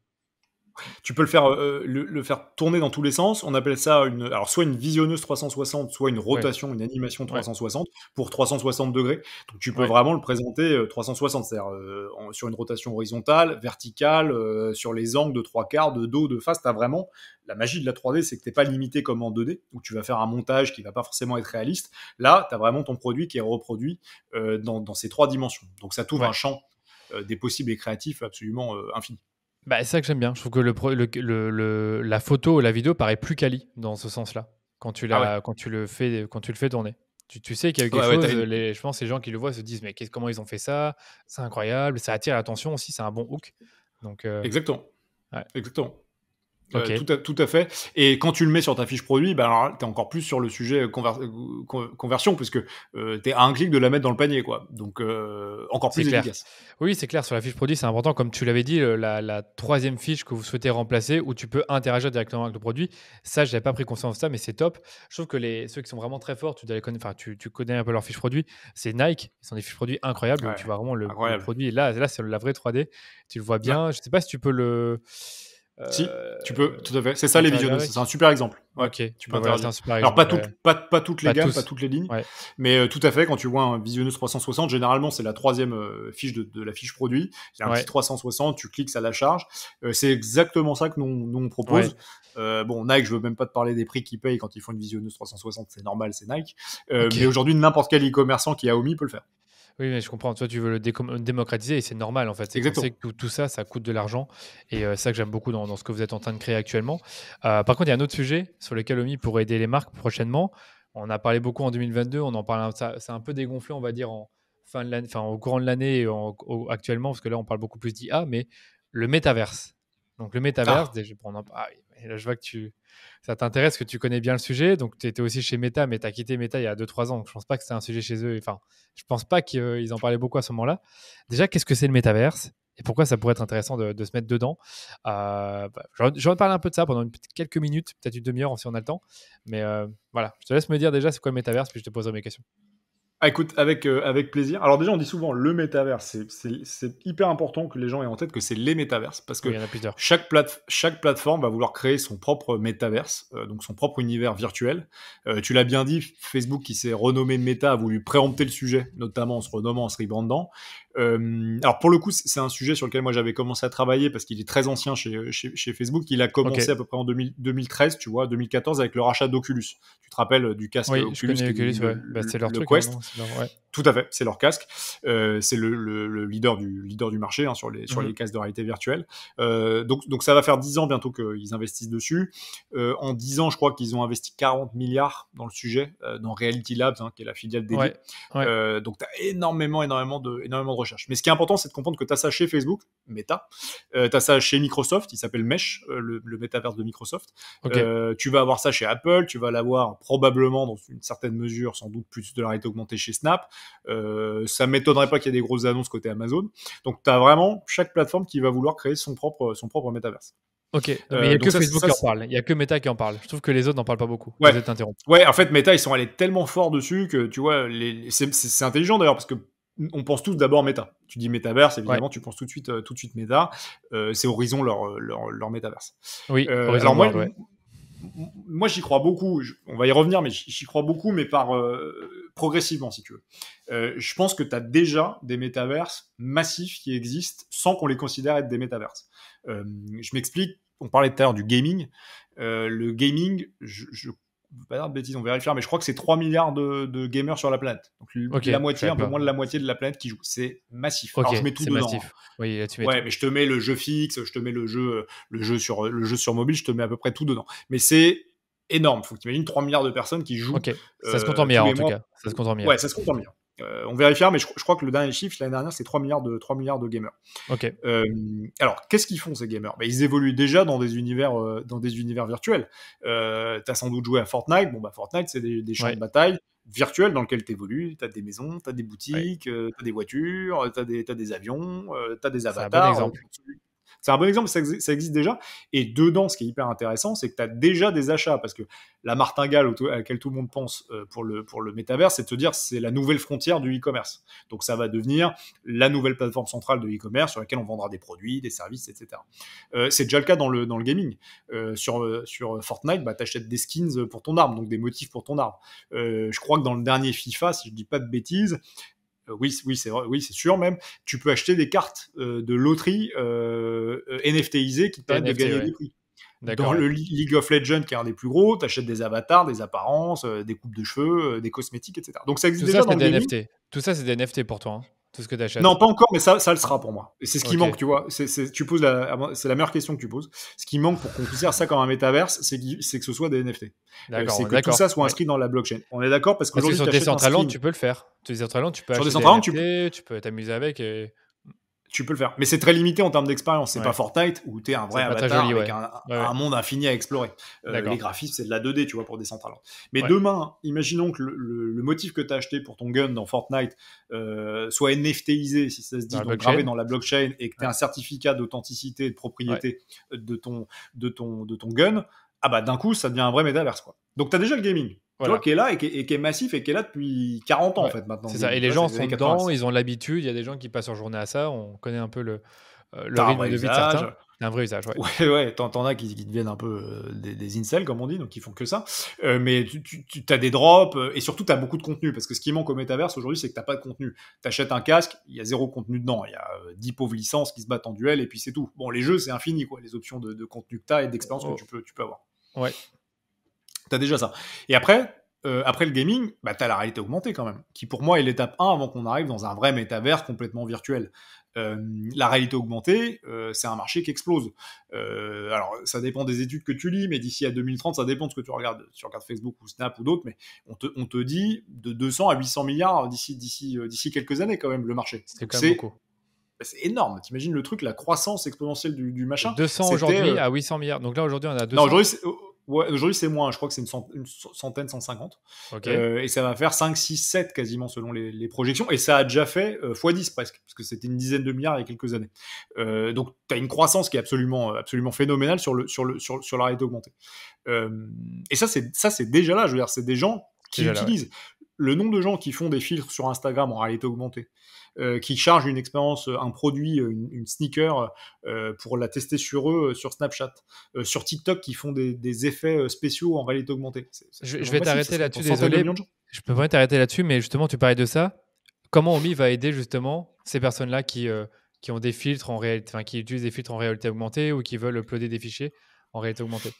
Tu peux le faire tourner dans tous les sens. On appelle ça soit une visionneuse 360, soit une rotation, une animation 360 pour 360 degrés. Donc tu peux vraiment le présenter 360, c'est-à-dire sur une rotation horizontale, verticale, sur les angles de 3/4, de dos, de face. T'as vraiment la magie de la 3D, c'est que t'es pas limité comme en 2D où tu vas faire un montage qui va pas forcément être réaliste. Là, t'as vraiment ton produit qui est reproduit dans ces 3 dimensions. Donc ça t'ouvre un champ des possibles et créatifs absolument infini. C'est ça que j'aime bien. Je trouve que la photo ou la vidéo paraît plus quali dans ce sens-là quand tu le fais tourner. Tu sais qu'il y a eu quelque chose. Je pense que les gens qui le voient se disent mais comment ils ont fait ça? C'est incroyable. Ça attire l'attention aussi. C'est un bon hook. Donc exactement. Exactement. Okay. Tout à fait. Et quand tu le mets sur ta fiche produit, alors tu es encore plus sur le sujet conversion, puisque tu es à un clic de la mettre dans le panier, quoi. Donc, encore plus efficace. Oui, c'est clair. Sur la fiche produit, c'est important. Comme tu l'avais dit, la 3e fiche que vous souhaitez remplacer, où tu peux interagir directement avec le produit. Ça, je n'avais pas pris conscience de ça, mais c'est top. Je trouve que ceux qui sont vraiment très forts, tu connais un peu leur fiche produit, c'est Nike. Ils sont des fiches produits incroyables. Où tu vois vraiment le produit. Là, c'est la vraie 3D. Tu le vois bien. Je ne sais pas si tu peux le... Si, tu peux, tout à fait. C'est ça les visionneuses, c'est un super exemple. Tu peux interagir. Alors pas toutes les gammes, pas toutes les lignes, mais tout à fait. Quand tu vois un visionneuse 360, généralement c'est la 3e fiche de la fiche produit. Il y a un petit 360, tu cliques, ça la charge. C'est exactement ça que nous on propose. Nike, je veux même pas te parler des prix qu'ils payent quand ils font une visionneuse 360, c'est normal, c'est Nike. Mais aujourd'hui, n'importe quel e-commerçant qui a Omi peut le faire. Oui, mais je comprends. Toi, tu veux le démocratiser et c'est normal en fait. C'est que tout ça, ça coûte de l'argent et c'est ça que j'aime beaucoup dans ce que vous êtes en train de créer actuellement. Par contre, il y a un autre sujet sur lequel Omi pourrait aider les marques prochainement. On a parlé beaucoup en 2022. On en parle. C'est un peu dégonflé, on va dire, au courant de l'année et actuellement, parce que là, on parle beaucoup plus d'IA, mais le métaverse. Donc le métaverse, Et là, je vois que ça t'intéresse, que tu connais bien le sujet. Donc, tu étais aussi chez Meta, mais tu as quitté Meta il y a 2-3 ans. Donc, je pense pas que c'était un sujet chez eux. Enfin, je pense pas qu'ils en parlaient beaucoup à ce moment-là. Déjà, qu'est-ce que c'est le métaverse et pourquoi ça pourrait être intéressant de se mettre dedans? Je vais parler un peu de ça pendant quelques minutes, peut-être une demi-heure si on a le temps. Mais voilà, je te laisse me dire déjà c'est quoi le métaverse, puis je te poserai mes questions. Ah, écoute, avec plaisir. Alors déjà, on dit souvent le métavers. C'est hyper important que les gens aient en tête que c'est les métaverses, parce Oui, que il y en a plusieurs. chaque plateforme va vouloir créer son propre métaverse, donc son propre univers virtuel. Tu l'as bien dit, Facebook qui s'est renommé Meta a voulu préempter le sujet, notamment en se renommant, en se rebrandant. Alors pour le coup, c'est un sujet sur lequel moi j'avais commencé à travailler parce qu'il est très ancien chez Facebook. Il a commencé Ok. à peu près en 2013, tu vois, 2014 avec le rachat d'Oculus. Tu te rappelles du casque Oui, je Oculus qui connais est Oculus, devenu ouais. Bah, c'est leur le truc, Quest. non? Ouais. Tout à fait, c'est leur casque. C'est le leader du marché hein, sur les casques de réalité virtuelle. Donc ça va faire 10 ans bientôt qu'ils investissent dessus. En 10 ans, je crois qu'ils ont investi 40 milliards dans le sujet, dans Reality Labs, hein, qui est la filiale dédiée. Ouais. Donc tu as énormément de recherche. Mais ce qui est important, c'est de comprendre que tu as ça chez Facebook, Meta. Tu as ça chez Microsoft, il s'appelle Mesh, le métaverse de Microsoft. Ok. Tu vas avoir ça chez Apple, tu vas l'avoir probablement dans une certaine mesure, sans doute plus de la réalité augmentée chez Snap. Ça m'étonnerait pas qu'il y ait des grosses annonces côté Amazon. Donc tu as vraiment chaque plateforme qui va vouloir créer son propre métaverse. Ok, mais il n'y a que ça, Facebook qui en parle. Il n'y a que Meta qui en parle. Je trouve que les autres n'en parlent pas beaucoup. Ouais. Désolé de t'interrompre. Ouais, en fait, Meta, ils sont allés tellement fort dessus que, tu vois, c'est intelligent d'ailleurs, parce que on pense tous d'abord Meta. Tu dis métaverse, évidemment, tu penses tout de suite Meta. C'est Horizon leur métaverse. Oui, Horizon Alors World, ouais. moi, j'y crois beaucoup. On va y revenir, mais j'y crois beaucoup, mais progressivement, si tu veux. Je pense que tu as déjà des métaverses massifs qui existent sans qu'on les considère être des métaverses. Je m'explique. On parlait tout à l'heure du gaming. Le gaming, je pas dire de bêtises, on vérifiera, mais je crois que c'est 3 milliards de gamers sur la planète. Donc la moitié, un peu moins de la moitié de la planète qui joue. C'est massif. Ok, Alors je mets tout c'est dedans. massif. Oui, là, tu mets ouais, tout. mais je te mets le jeu fixe, je te mets le jeu sur mobile, je te mets à peu près tout dedans. Mais c'est énorme. Faut que tu imagines 3 milliards de personnes qui jouent Ok, ça se compte en tous milliards les en tout mois. cas. Ça se compte en milliards. Ouais, ça se compte en milliards. On vérifiera, mais je crois que le dernier chiffre l'année dernière, c'est 3 milliards de gamers. Ok. Alors, qu'est-ce qu'ils font ces gamers? Ils évoluent déjà dans des univers virtuels. T'as sans doute joué à Fortnite. Bon, Fortnite, c'est des champs de bataille virtuels dans lesquels tu évolues. T'as des maisons, t'as des boutiques, t'as des voitures, t'as des avions, t'as des avatars. C'est un bon exemple. C'est un bon exemple, ça existe déjà. Et dedans, ce qui est hyper intéressant, c'est que tu as déjà des achats. Parce que la martingale à laquelle tout le monde pense pour le métavers, c'est de se dire c'est la nouvelle frontière du e-commerce. Donc ça va devenir la nouvelle plateforme centrale de e-commerce sur laquelle on vendra des produits, des services, etc. C'est déjà le cas dans le gaming. Sur Fortnite, tu achètes des skins pour ton arme, donc des motifs pour ton arme. Je crois que dans le dernier FIFA, si je dis pas de bêtises, oui, c'est vrai, oui, c'est sûr même. Tu peux acheter des cartes de loterie NFTisées qui te permettent de gagner des prix. Dans le League of Legends, qui est un des plus gros, tu achètes des avatars, des apparences, des coupes de cheveux, des cosmétiques, etc. Donc ça existe déjà dans le gaming. Tout ça, c'est des NFT pour toi, hein, tout ce que tu achètes. Non, pas encore, mais ça le sera pour moi. Et c'est ce qui manque, tu vois. Tu poses c'est la meilleure question que tu poses. Ce qui manque pour qu'on considère ça comme un métaverse, c'est que ce soit des NFT. C'est que tout ça soit inscrit dans la blockchain. On est d'accord parce qu'aujourd'hui, sur Decentraland, tu peux le faire. Sur Decentraland, tu peux acheter des NFT, tu peux t'amuser avec et... Tu peux le faire. Mais c'est très limité en termes d'expérience. C'est pas Fortnite où t'es un vrai avatar avec un monde infini à explorer. Les graphismes, c'est de la 2D, tu vois, pour Decentraland. Mais demain, imaginons que le motif que t'as acheté pour ton gun dans Fortnite soit NFTisé, si ça se dit, donc gravé dans la blockchain, et que t'aies un certificat d'authenticité et de propriété de ton gun, d'un coup, ça devient un vrai métaverse, quoi. Donc t'as déjà le gaming. Tu vois, qui est là et qui est massif et qui est là depuis 40 ans en fait maintenant. C'est ça, et les gens sont dedans, ils ont l'habitude, il y a des gens qui passent leur journée à ça, on connaît un peu le rythme de vie de certains. C'est un vrai usage, ouais. T'en as qui deviennent un peu des incels, comme on dit, donc qui font que ça. Mais tu as des drops, et surtout tu as beaucoup de contenu, parce que ce qui manque au métaverse aujourd'hui, c'est que t'as pas de contenu. T'achètes un casque, il y a 0 contenu dedans, il y a 10 pauvres licences qui se battent en duel, et puis c'est tout. Bon, les jeux, c'est infini, quoi, les options de contenu que t'as et d'expérience que tu peux avoir. Ouais. T'as déjà ça. Et après le gaming, t'as la réalité augmentée quand même, qui pour moi est l'étape 1 avant qu'on arrive dans un vrai métavers complètement virtuel. La réalité augmentée, c'est un marché qui explose. Alors, ça dépend des études que tu lis, mais d'ici à 2030, ça dépend de ce que tu regardes. Si tu regardes Facebook ou Snap ou d'autres, mais on te dit de 200 à 800 milliards d'ici quelques années quand même, le marché. C'est quand même beaucoup. C'est énorme. T'imagines le truc, la croissance exponentielle du machin. 200 aujourd'hui à 800 milliards. Donc là, aujourd'hui, on a 200. Non, aujourd'hui, c'est moins. Je crois que c'est une centaine, 150. Okay. Et ça va faire 5, 6, 7 quasiment selon les projections. Et ça a déjà fait x10 presque, parce que c'était une dizaine de milliards il y a quelques années. Donc, tu as une croissance qui est absolument phénoménale sur la réalité augmentée. Et ça, c'est déjà là. Je veux dire, c'est des gens qui utilisent. Le nombre de gens qui font des filtres sur Instagram en réalité augmentée, qui chargent une expérience, un produit, une sneaker, pour la tester sur eux, sur Snapchat, sur TikTok, qui font des effets spéciaux en réalité augmentée. Je vais t'arrêter là-dessus, désolé. Je peux pas t'arrêter là-dessus, mais justement, tu parlais de ça. Comment Omi va aider justement ces personnes-là qui ont des filtres en réalité, enfin qui utilisent des filtres en réalité augmentée ou qui veulent uploader des fichiers en réalité augmentée?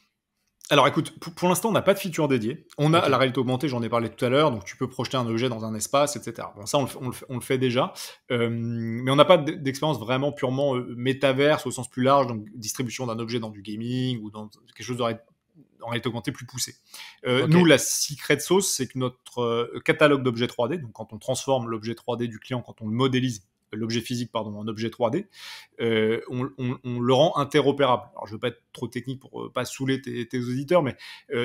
Alors écoute, pour l'instant, on n'a pas de feature dédiée. On a la réalité augmentée, j'en ai parlé tout à l'heure, donc tu peux projeter un objet dans un espace, etc. Bon, ça, on le fait déjà. Mais on n'a pas d'expérience vraiment purement métaverse au sens plus large, donc distribution d'un objet dans du gaming ou dans quelque chose en réalité augmentée plus poussé. Nous, la secret sauce, c'est que notre catalogue d'objets 3D, donc quand on transforme l'objet 3D du client, quand on le modélise, l'objet physique, en objet 3D, on le rend interopérable. Alors, je ne veux pas être trop technique pour pas saouler tes auditeurs, mais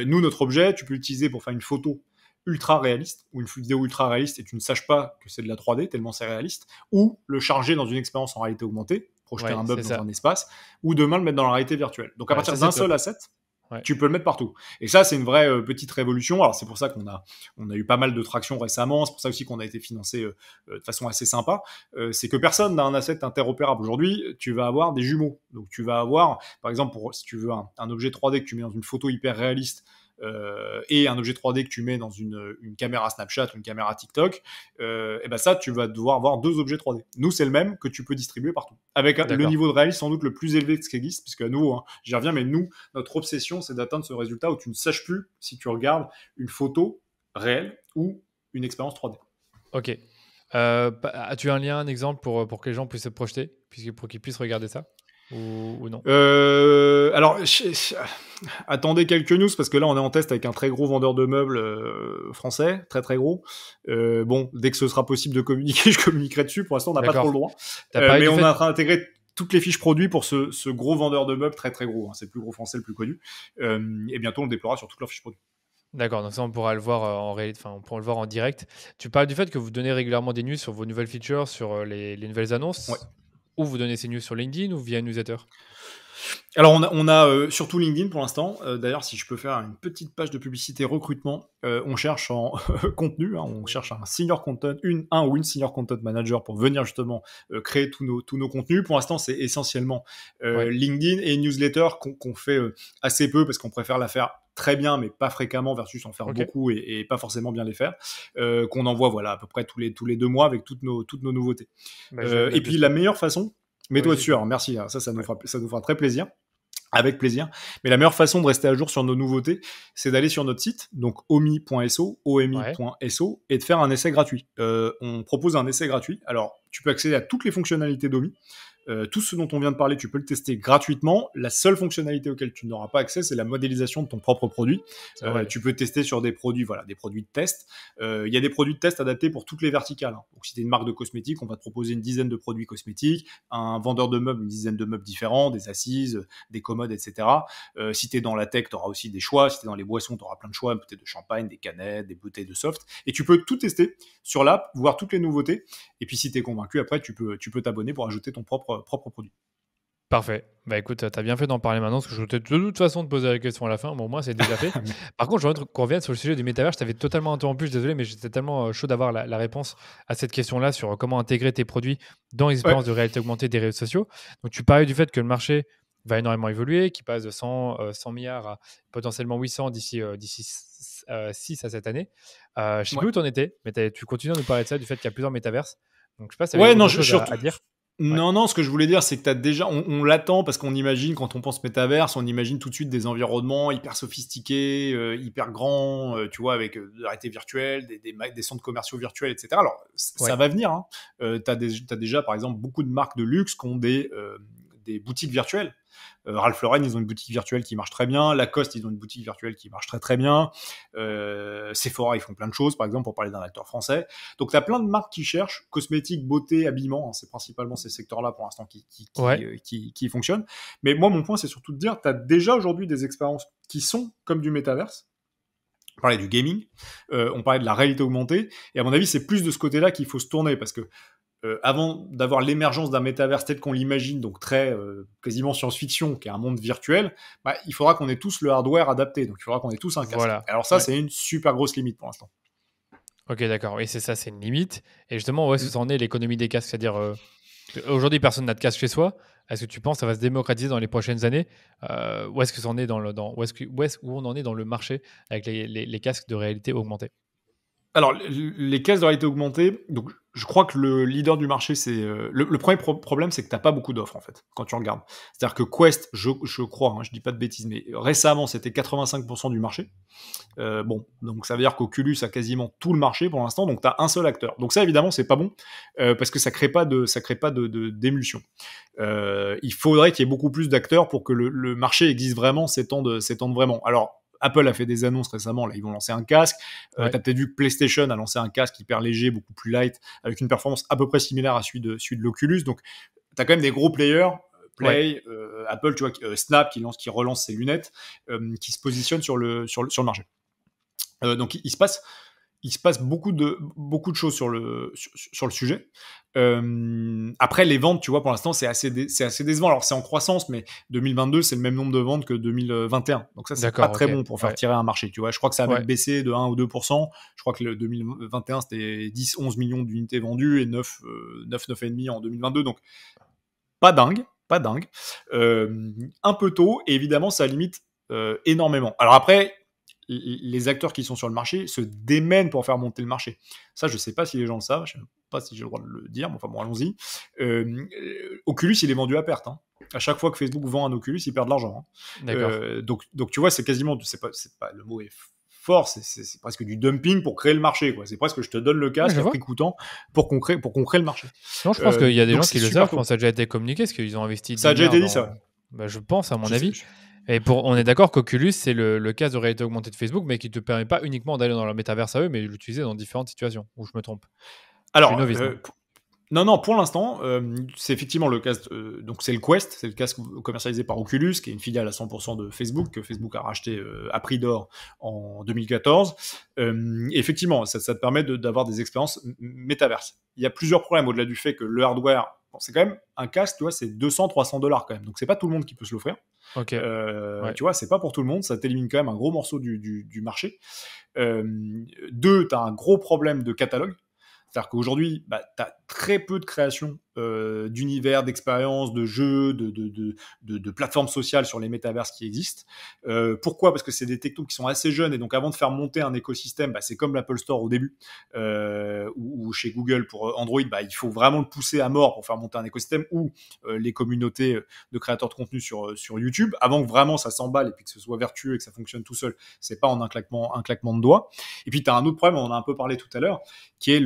nous, notre objet, tu peux l'utiliser pour faire une photo ultra réaliste ou une vidéo ultra réaliste et tu ne saches pas que c'est de la 3D tellement c'est réaliste, ou le charger dans une expérience en réalité augmentée, projeter un meuble dans un espace, ou demain le mettre dans la réalité virtuelle. Donc à partir d'un seul asset, tu peux le mettre partout. Et ça, c'est une vraie petite révolution. Alors, c'est pour ça qu'on a eu pas mal de traction récemment. C'est pour ça aussi qu'on a été financé de façon assez sympa. C'est que personne n'a un asset interopérable. Aujourd'hui, tu vas avoir des jumeaux. Donc, tu vas avoir, par exemple, si tu veux un objet 3D que tu mets dans une photo hyper réaliste, et un objet 3D que tu mets dans une caméra Snapchat ou une caméra TikTok, et ben ça, tu vas devoir avoir deux objets 3D. Nous, c'est le même que tu peux distribuer partout. Avec le niveau de réalisme sans doute le plus élevé de ce qui existe, puisque nous, j'y reviens, mais nous, notre obsession, c'est d'atteindre ce résultat où tu ne saches plus si tu regardes une photo réelle ou une expérience 3D. Ok. As-tu un lien, un exemple pour que les gens puissent se projeter, pour qu'ils puissent regarder ça ou non? Alors, attendez quelques news, parce que là, on est en test avec un très gros vendeur de meubles français, très très gros. Bon, dès que ce sera possible de communiquer, je communiquerai dessus. Pour l'instant, on n'a pas trop le droit. Mais on est en train d'intégrer toutes les fiches produits pour ce gros vendeur de meubles très très gros. C'est le plus gros français, le plus connu. Et bientôt, on le déploiera sur toutes leurs fiches produits. D'accord, donc ça on pourra le voir on pourra le voir en direct. Tu parles du fait que vous donnez régulièrement des news sur vos nouvelles features, sur les nouvelles annonces. Ouais. Ou vous donnez ces news sur LinkedIn ou via une newsletter? Alors, on a surtout LinkedIn pour l'instant. D'ailleurs, si je peux faire une petite page de publicité recrutement, on cherche en contenu, on cherche un senior content, un ou une senior content manager pour venir justement créer tous nos contenus. Pour l'instant, c'est essentiellement LinkedIn et newsletter qu'on fait assez peu parce qu'on préfère la faire très bien, mais pas fréquemment, versus en faire beaucoup et pas forcément bien les faire, qu'on envoie à peu près tous les 2 mois avec toutes nos nouveautés. Et puis la meilleure façon, mets-toi dessus, alors merci, ça nous fera très plaisir. Avec plaisir. Mais la meilleure façon de rester à jour sur nos nouveautés, c'est d'aller sur notre site, donc omi.so, et de faire un essai gratuit. On propose un essai gratuit. Alors, tu peux accéder à toutes les fonctionnalités d'Omi. Tout ce dont on vient de parler, tu peux le tester gratuitement. La seule fonctionnalité auquel tu n'auras pas accès, c'est la modélisation de ton propre produit. Tu peux tester sur des produits, des produits de test. Il y a des produits de test adaptés pour toutes les verticales. Donc, si tu es une marque de cosmétiques, on va te proposer une dizaine de produits cosmétiques. Un vendeur de meubles, une dizaine de meubles différents, des assises, des commodes, etc. Si tu es dans la tech, tu auras aussi des choix. Si tu es dans les boissons, tu auras plein de choix, bouteilles de champagne, des canettes, des bouteilles de soft. Et tu peux tout tester sur l'app, voir toutes les nouveautés. Et puis, si tu es convaincu, après, tu peux t'abonner pour ajouter ton propre produit. Parfait. Bah écoute, t'as bien fait d'en parler maintenant, parce que je voulais de toute façon te poser la question à la fin, mais au moins c'est déjà fait. Par contre, je voudrais qu'on revienne sur le sujet du métavers. Je t'avais totalement interrompu, je suis désolé, mais j'étais tellement chaud d'avoir la réponse à cette question-là sur comment intégrer tes produits dans l'expérience de réalité augmentée des réseaux sociaux. Donc tu parlais du fait que le marché va énormément évoluer, qui passe de 100 milliards à potentiellement 800 d'ici 6 à cette année. Je ne sais plus où tu en étais, mais tu continues à nous parler de ça, du fait qu'il y a plusieurs métaverses. Donc je sais pas si tu avais autre chose à dire. Non, ce que je voulais dire, c'est que t'as déjà, on l'attend parce qu'on imagine, quand on pense métaverse, on imagine tout de suite des environnements hyper sophistiqués, hyper grands, tu vois, avec de la réalité virtuelle, des centres commerciaux virtuels, etc. Alors, ça va venir. T'as déjà, par exemple, beaucoup de marques de luxe qui ont des des boutiques virtuelles. Ralph Lauren, ils ont une boutique virtuelle qui marche très bien. Lacoste, ils ont une boutique virtuelle qui marche très très bien. Sephora, ils font plein de choses, par exemple, pour parler d'un acteur français. Donc, tu as plein de marques qui cherchent cosmétiques, beauté, habillement. C'est principalement ces secteurs-là pour l'instant qui fonctionnent. Mais moi, mon point, c'est surtout de dire, tu as déjà aujourd'hui des expériences qui sont comme du métaverse. On parlait du gaming, on parlait de la réalité augmentée, et à mon avis, c'est plus de ce côté-là qu'il faut se tourner, parce que avant d'avoir l'émergence d'un métaverse tel qu'on l'imagine, donc très quasiment science-fiction, qui est un monde virtuel, il faudra qu'on ait tous le hardware adapté, donc il faudra qu'on ait tous un casque. Voilà. Alors ça, c'est une super grosse limite pour l'instant. Ok, d'accord. Oui, c'est ça, c'est une limite. Et justement, où est-ce que ça en est l'économie des casques? C'est-à-dire, aujourd'hui, personne n'a de casque chez soi. Est-ce que tu penses que ça va se démocratiser dans les prochaines années? Où est-ce que ça en est où on en est dans le marché avec les casques de réalité augmentée? Alors, les casques de réalité augmentée, donc je crois que le leader du marché, c'est le premier problème, c'est que t'as pas beaucoup d'offres en fait quand tu regardes. C'est-à-dire que Quest, je crois, je dis pas de bêtises, mais récemment c'était 85% du marché. Bon, donc ça veut dire qu'Oculus a quasiment tout le marché pour l'instant, donc t'as un seul acteur. Donc ça évidemment c'est pas bon parce que ça crée pas d'émulsion. Il faudrait qu'il y ait beaucoup plus d'acteurs pour que le marché existe vraiment, s'étende vraiment. Alors Apple a fait des annonces récemment, là ils vont lancer un casque. T'as peut-être vu que PlayStation a lancé un casque hyper léger, beaucoup plus light, avec une performance à peu près similaire à celui de l'Oculus. Donc t'as quand même des gros players, Play, Apple, tu vois, Snap qui relance ses lunettes, qui se positionnent sur le marché. Donc il se passe beaucoup de choses sur le sujet. Après les ventes, tu vois, pour l'instant c'est assez décevant. Alors c'est en croissance, mais 2022 c'est le même nombre de ventes que 2021. Donc ça c'est pas très bon pour faire tirer un marché. Tu vois, je crois que ça a même baissé de 1 ou 2%. Je crois que le 2021 c'était 10-11 millions d'unités vendues et 9,5 en 2022. Donc pas dingue. Un peu tôt, et évidemment ça limite énormément. Alors après, les acteurs qui sont sur le marché se démènent pour faire monter le marché. Ça, je sais pas si les gens le savent, je sais pas si j'ai le droit de le dire, mais enfin bon, allons-y. Oculus, il est vendu à perte. À chaque fois que Facebook vend un Oculus, il perd de l'argent. Donc tu vois, c'est quasiment, c'est pas le mot est fort, c'est presque du dumping pour créer le marché, quoi. C'est presque je te donne le casque à prix coûtant pour qu'on crée le marché. Non, je pense qu'il y a des gens qui le savent, je pense que ça a déjà été communiqué, parce qu'ils ont investi. Ça a déjà été dit, ça. Je pense, à mon avis. Et on est d'accord qu'Oculus, c'est le casque de réalité augmentée de Facebook, mais qui ne te permet pas uniquement d'aller dans leur métaverse à eux, mais de l'utiliser dans différentes situations, où je me trompe. Alors, non, pour l'instant, c'est effectivement le casque. Donc, c'est le Quest, c'est le casque commercialisé par Oculus, qui est une filiale à 100% de Facebook, que Facebook a racheté à prix d'or en 2014. Effectivement, ça te permet d'avoir des expériences métaverses. Il y a plusieurs problèmes au-delà du fait que le hardware, c'est quand même un casque, tu vois, c'est $200-300 quand même. Donc, c'est pas tout le monde qui peut se l'offrir. Tu vois, c'est pas pour tout le monde, ça t'élimine quand même un gros morceau du marché. Deux, t'as un gros problème de catalogue. C'est-à-dire qu'aujourd'hui, tu as très peu de création d'univers, d'expériences, de jeux, de plateformes sociales sur les métaverses qui existent. Pourquoi ? Parce que c'est des technos qui sont assez jeunes, et donc avant de faire monter un écosystème, c'est comme l'Apple Store au début, ou chez Google pour Android, il faut vraiment le pousser à mort pour faire monter un écosystème, ou les communautés de créateurs de contenu sur YouTube, avant que vraiment ça s'emballe et puis que ce soit vertueux et que ça fonctionne tout seul. C'est pas en un claquement de doigts. Et puis tu as un autre problème, on en a un peu parlé tout à l'heure, qui est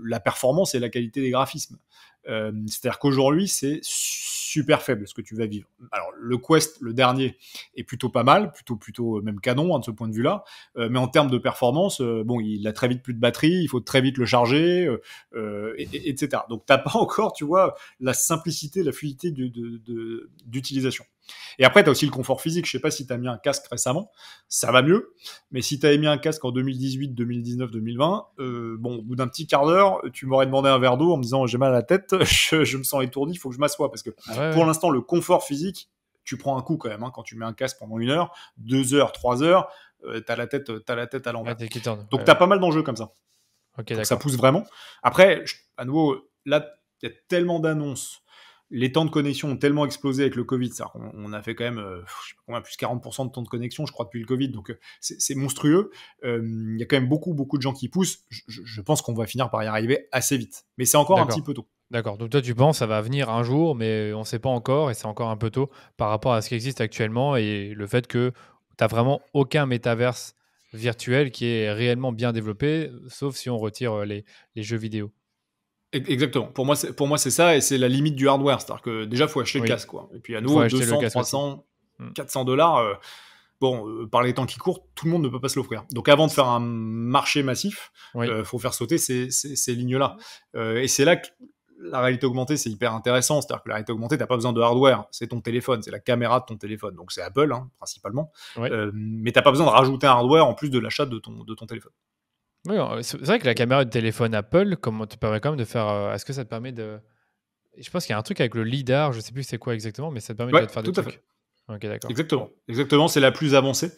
la performance et la qualité des graphismes. C'est-à-dire qu'aujourd'hui, c'est super faible ce que tu vas vivre. Alors, le Quest, le dernier, est plutôt pas mal, plutôt même canon de ce point de vue-là, mais en termes de performance, il a très vite plus de batterie, il faut très vite le charger, etc. Donc, t'as pas encore, tu vois, la simplicité, la fluidité d'utilisation. Et après, tu as aussi le confort physique. Je sais pas si tu as mis un casque récemment, ça va mieux. Mais si tu avais mis un casque en 2018, 2019, 2020, au bout d'un petit quart d'heure, tu m'aurais demandé un verre d'eau en me disant j'ai mal à la tête, je me sens étourdi, il faut que je m'assoie. Parce que pour l'instant, le confort physique, tu prends un coup quand même. Quand tu mets un casque pendant 1 heure, 2 heures, 3 heures, t'as la tête à l'envers. Donc t'as pas mal d'enjeux comme ça. Donc ça pousse vraiment. Après, à nouveau, là, il y a tellement d'annonces. Les temps de connexion ont tellement explosé avec le Covid, on a fait quand même je sais pas combien, plus 40% de temps de connexion, je crois, depuis le Covid, donc c'est monstrueux. Il y a quand même beaucoup de gens qui poussent. Je pense qu'on va finir par y arriver assez vite, mais c'est encore un petit peu tôt. D'accord, donc toi tu penses que ça va venir un jour, mais on ne sait pas encore, et c'est encore un peu tôt par rapport à ce qui existe actuellement, et le fait que tu n'as vraiment aucun métaverse virtuel qui est réellement bien développé, sauf si on retire les jeux vidéo. Exactement. Pour moi, c'est ça, et c'est la limite du hardware. C'est-à-dire que déjà, faut acheter le Oui, casque, quoi. Et puis à il faut nouveau, acheter le 200, casque aussi. 300, Mm. 400 $. Bon, par les temps qui courent, tout le monde ne peut pas se l'offrir. Donc avant de faire un marché massif, Oui. faut faire sauter ces lignes-là. Et c'est là que la réalité augmentée, c'est hyper intéressant. C'est-à-dire que la réalité augmentée, t'as pas besoin de hardware. C'est ton téléphone, c'est la caméra de ton téléphone. Donc c'est Apple, hein, principalement. Oui. Mais t'as pas besoin de rajouter un hardware en plus de l'achat de ton téléphone. Oui, c'est vrai que la caméra du téléphone Apple, comment te permet quand même de faire. Est-ce que ça te permet de. Je pense qu'il y a un truc avec le lidar, je sais plus c'est quoi exactement, mais ça te permet Ouais, de faire des tout à fait. trucs. Ok, d'accord. Bon. Exactement. Exactement, c'est la plus avancée.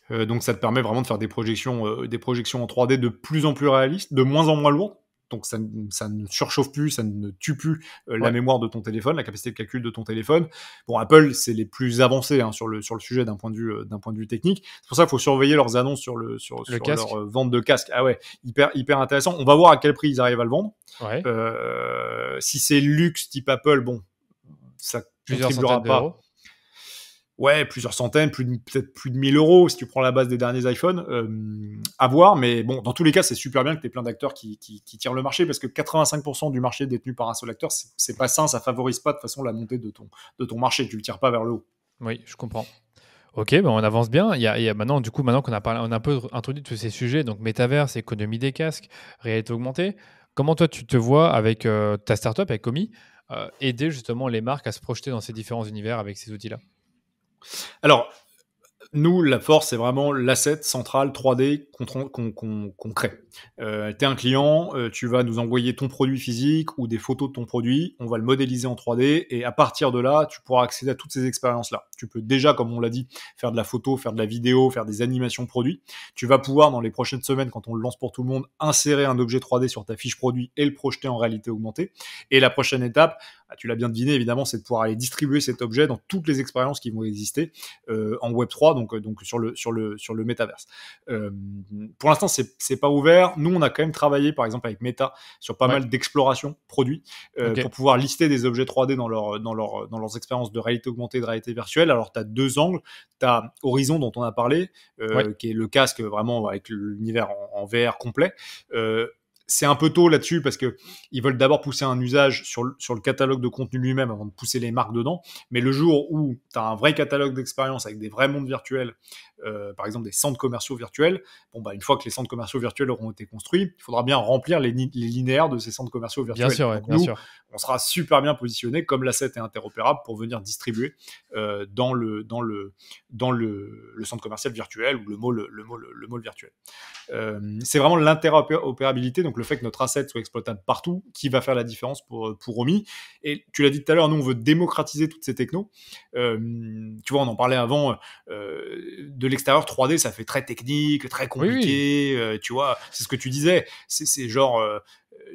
Donc ça te permet vraiment de faire des projections en 3D de plus en plus réalistes, de moins en moins lourdes. Donc ça ne surchauffe plus, ça ne tue plus la Ouais. mémoire de ton téléphone, la capacité de calcul de ton téléphone. Bon, Apple, c'est les plus avancés, hein, sur le sujet d'un point de vue technique. C'est pour ça qu'il faut surveiller leurs annonces sur Le leur casque. vente de casques. Ah ouais, hyper intéressant. On va voir à quel prix ils arrivent à le vendre. Ouais. Si c'est luxe type Apple, bon, ça Plusieurs centaines contribuera pas. d'euros. Ouais, plusieurs centaines, peut-être plus de 1 000 € si tu prends la base des derniers iPhones, à voir. Mais bon, dans tous les cas, c'est super bien que tu aies plein d'acteurs qui tirent le marché, parce que 85% du marché détenu par un seul acteur, c'est pas sain, ça favorise pas de façon la montée de ton marché, tu le tires pas vers le haut. Oui, je comprends. Ok, ben on avance bien. Il y a maintenant, du coup, maintenant qu'on a parlé, on a un peu introduit tous ces sujets, donc métaverse, économie des casques, réalité augmentée. Comment toi tu te vois avec ta startup, avec Comi, aider justement les marques à se projeter dans ces différents univers avec ces outils-là? Alors, nous, la force, c'est vraiment l'asset central 3D qu'on crée. T'es un client, tu vas nous envoyer ton produit physique ou des photos de ton produit, on va le modéliser en 3D, et à partir de là, tu pourras accéder à toutes ces expériences-là. Tu peux déjà, comme on l'a dit, faire de la photo, faire de la vidéo, faire des animations produits. Tu vas pouvoir, dans les prochaines semaines, quand on le lance pour tout le monde, insérer un objet 3D sur ta fiche produit et le projeter en réalité augmentée. Et la prochaine étape, tu l'as bien deviné, évidemment, c'est de pouvoir aller distribuer cet objet dans toutes les expériences qui vont exister en Web3, donc sur le métaverse. Euh, pour l'instant, c'est pas ouvert. Nous, on a quand même travaillé, par exemple, avec Meta sur pas Ouais, mal d'exploration produits, ok. pour pouvoir lister des objets 3D dans leurs expériences de réalité augmentée, de réalité virtuelle. Alors, tu as deux angles. Tu as Horizon, dont on a parlé, Ouais, qui est le casque vraiment avec l'univers en VR complet. C'est un peu tôt là-dessus, parce que ils veulent d'abord pousser un usage sur le catalogue de contenu lui-même avant de pousser les marques dedans. Mais le jour où tu as un vrai catalogue d'expérience avec des vrais mondes virtuels, par exemple des centres commerciaux virtuels, bon, bah, une fois que les centres commerciaux virtuels auront été construits, il faudra bien remplir les linéaires de ces centres commerciaux bien virtuels. sûr, Et ouais, donc bien nous, sûr. on sera super bien positionné, comme l'asset est interopérable, pour venir distribuer dans le centre commercial virtuel, ou le mall virtuel. C'est vraiment l'interopérabilité, donc le fait que notre asset soit exploitable partout, qui va faire la différence pour Romy. Et tu l'as dit tout à l'heure, nous on veut démocratiser toutes ces technos. Tu vois, on en parlait avant, de l'extérieur, 3D ça fait très technique, très Oui, oui, compliqué, tu vois, c'est ce que tu disais, c'est genre,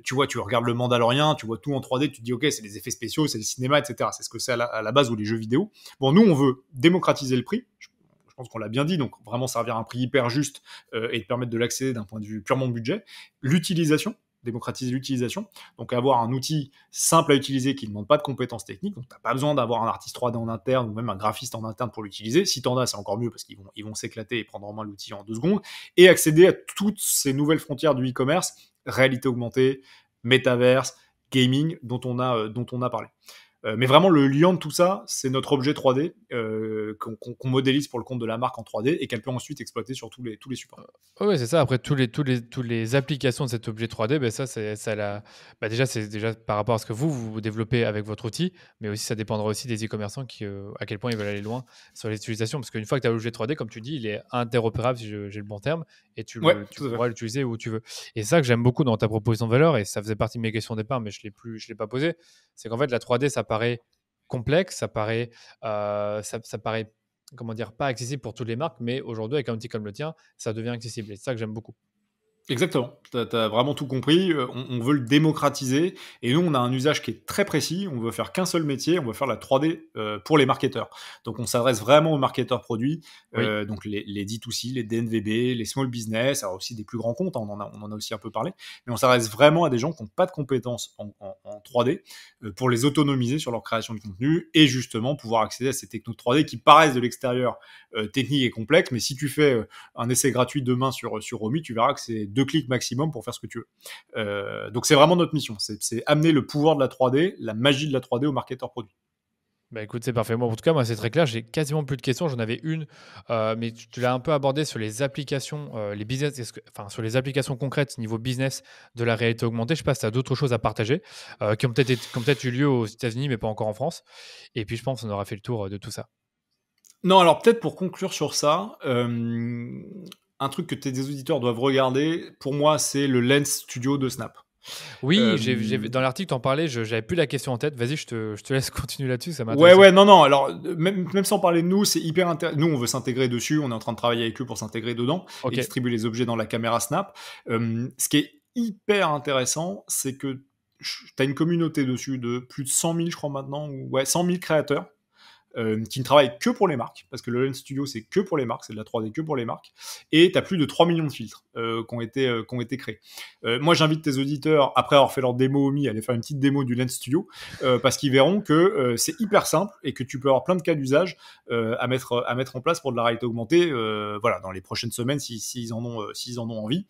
tu vois, tu regardes le Mandalorian, tu vois tout en 3D, tu te dis ok, c'est des effets spéciaux, c'est le cinéma, etc. C'est ce que c'est à la base, ou les jeux vidéo. Bon, nous on veut démocratiser le prix. Je pense qu'on l'a bien dit, donc vraiment servir à un prix hyper juste, et de permettre de l'accéder d'un point de vue purement budget. L'utilisation, démocratiser l'utilisation, donc avoir un outil simple à utiliser qui ne demande pas de compétences techniques, donc tu n'as pas besoin d'avoir un artiste 3D en interne ou même un graphiste en interne pour l'utiliser. Si tu en as, c'est encore mieux, parce qu'ils vont s'éclater et prendre en main l'outil en 2 secondes, et accéder à toutes ces nouvelles frontières du e-commerce, réalité augmentée, métaverse, gaming, dont on a parlé. Mais vraiment, le liant de tout ça, c'est notre objet 3D, qu'on modélise pour le compte de la marque en 3D, et qu'elle peut ensuite exploiter sur tous les supports. ouais, c'est ça. Après, tous les applications de cet objet 3D, ben ça, déjà, c'est déjà par rapport à ce que vous développez avec votre outil, mais aussi ça dépendra aussi des e-commerçants à quel point ils veulent aller loin sur les utilisations. Parce qu'une fois que tu as l'objet 3D, comme tu dis, il est interopérable, si j'ai le bon terme, et Ouais, tu tout à fait. pourras l'utiliser où tu veux. Et c'est ça que j'aime beaucoup dans ta proposition de valeur, et ça faisait partie de mes questions au départ, mais je l'ai pas posé. C'est qu'en fait, la 3D, ça paraît complexe, ça paraît comment dire, pas accessible pour toutes les marques, mais aujourd'hui, avec un outil comme le tien, ça devient accessible. Et c'est ça que j'aime beaucoup. Exactement, tu as vraiment tout compris, on veut le démocratiser, et nous on a un usage qui est très précis, on veut faire qu'un seul métier, on veut faire la 3D, pour les marketeurs. Donc on s'adresse vraiment aux marketeurs produits, Oui, donc les D2C, les DNVB, les small business, alors aussi des plus grands comptes, hein, on en a aussi un peu parlé, mais on s'adresse vraiment à des gens qui n'ont pas de compétences en 3D, pour les autonomiser sur leur création de contenu, et justement pouvoir accéder à ces technos de 3D qui paraissent de l'extérieur techniques et complexes, mais si tu fais un essai gratuit demain sur Romy, tu verras que c'est 2 clics maximum pour faire ce que tu veux. Donc c'est vraiment notre mission, c'est amener le pouvoir de la 3D, la magie de la 3D aux marketeurs produits. Bah écoute, c'est parfait. Moi, en tout cas, moi, c'est très clair. J'ai quasiment plus de questions. J'en avais une, mais tu l'as un peu abordé sur les applications, les business, enfin, sur les applications concrètes niveau business de la réalité augmentée. Je sais pas si tu as d'autres choses à partager qui ont peut-être eu lieu aux États-Unis, mais pas encore en France. Et puis, je pense qu'on aura fait le tour de tout ça. Non, alors peut-être pour conclure sur ça, un truc que tes auditeurs doivent regarder, pour moi, c'est le Lens Studio de Snap. Oui, dans l'article, tu en parlais. J'avais plus la question en tête. Vas-y, je te laisse continuer là-dessus. Ça m'intéresse. Ouais, non. Alors, même sans parler de nous, c'est hyper intéressant. Nous, on veut s'intégrer dessus. On est en train de travailler avec eux pour s'intégrer dedans et distribuer les objets dans la caméra Snap. Ce qui est hyper intéressant, c'est que tu as une communauté dessus de plus de 100 000, je crois maintenant, 100 000 créateurs. Qui ne travaille que pour les marques, parce que le Lens Studio, c'est que pour les marques, c'est de la 3D que pour les marques, et tu as plus de 3 millions de filtres qui ont été créés. Moi, j'invite tes auditeurs, après avoir fait leur démo OMI, à aller faire une petite démo du Lens Studio, parce qu'ils verront que c'est hyper simple et que tu peux avoir plein de cas d'usage à mettre en place pour de la réalité augmentée, voilà, dans les prochaines semaines, s'ils en ont envie.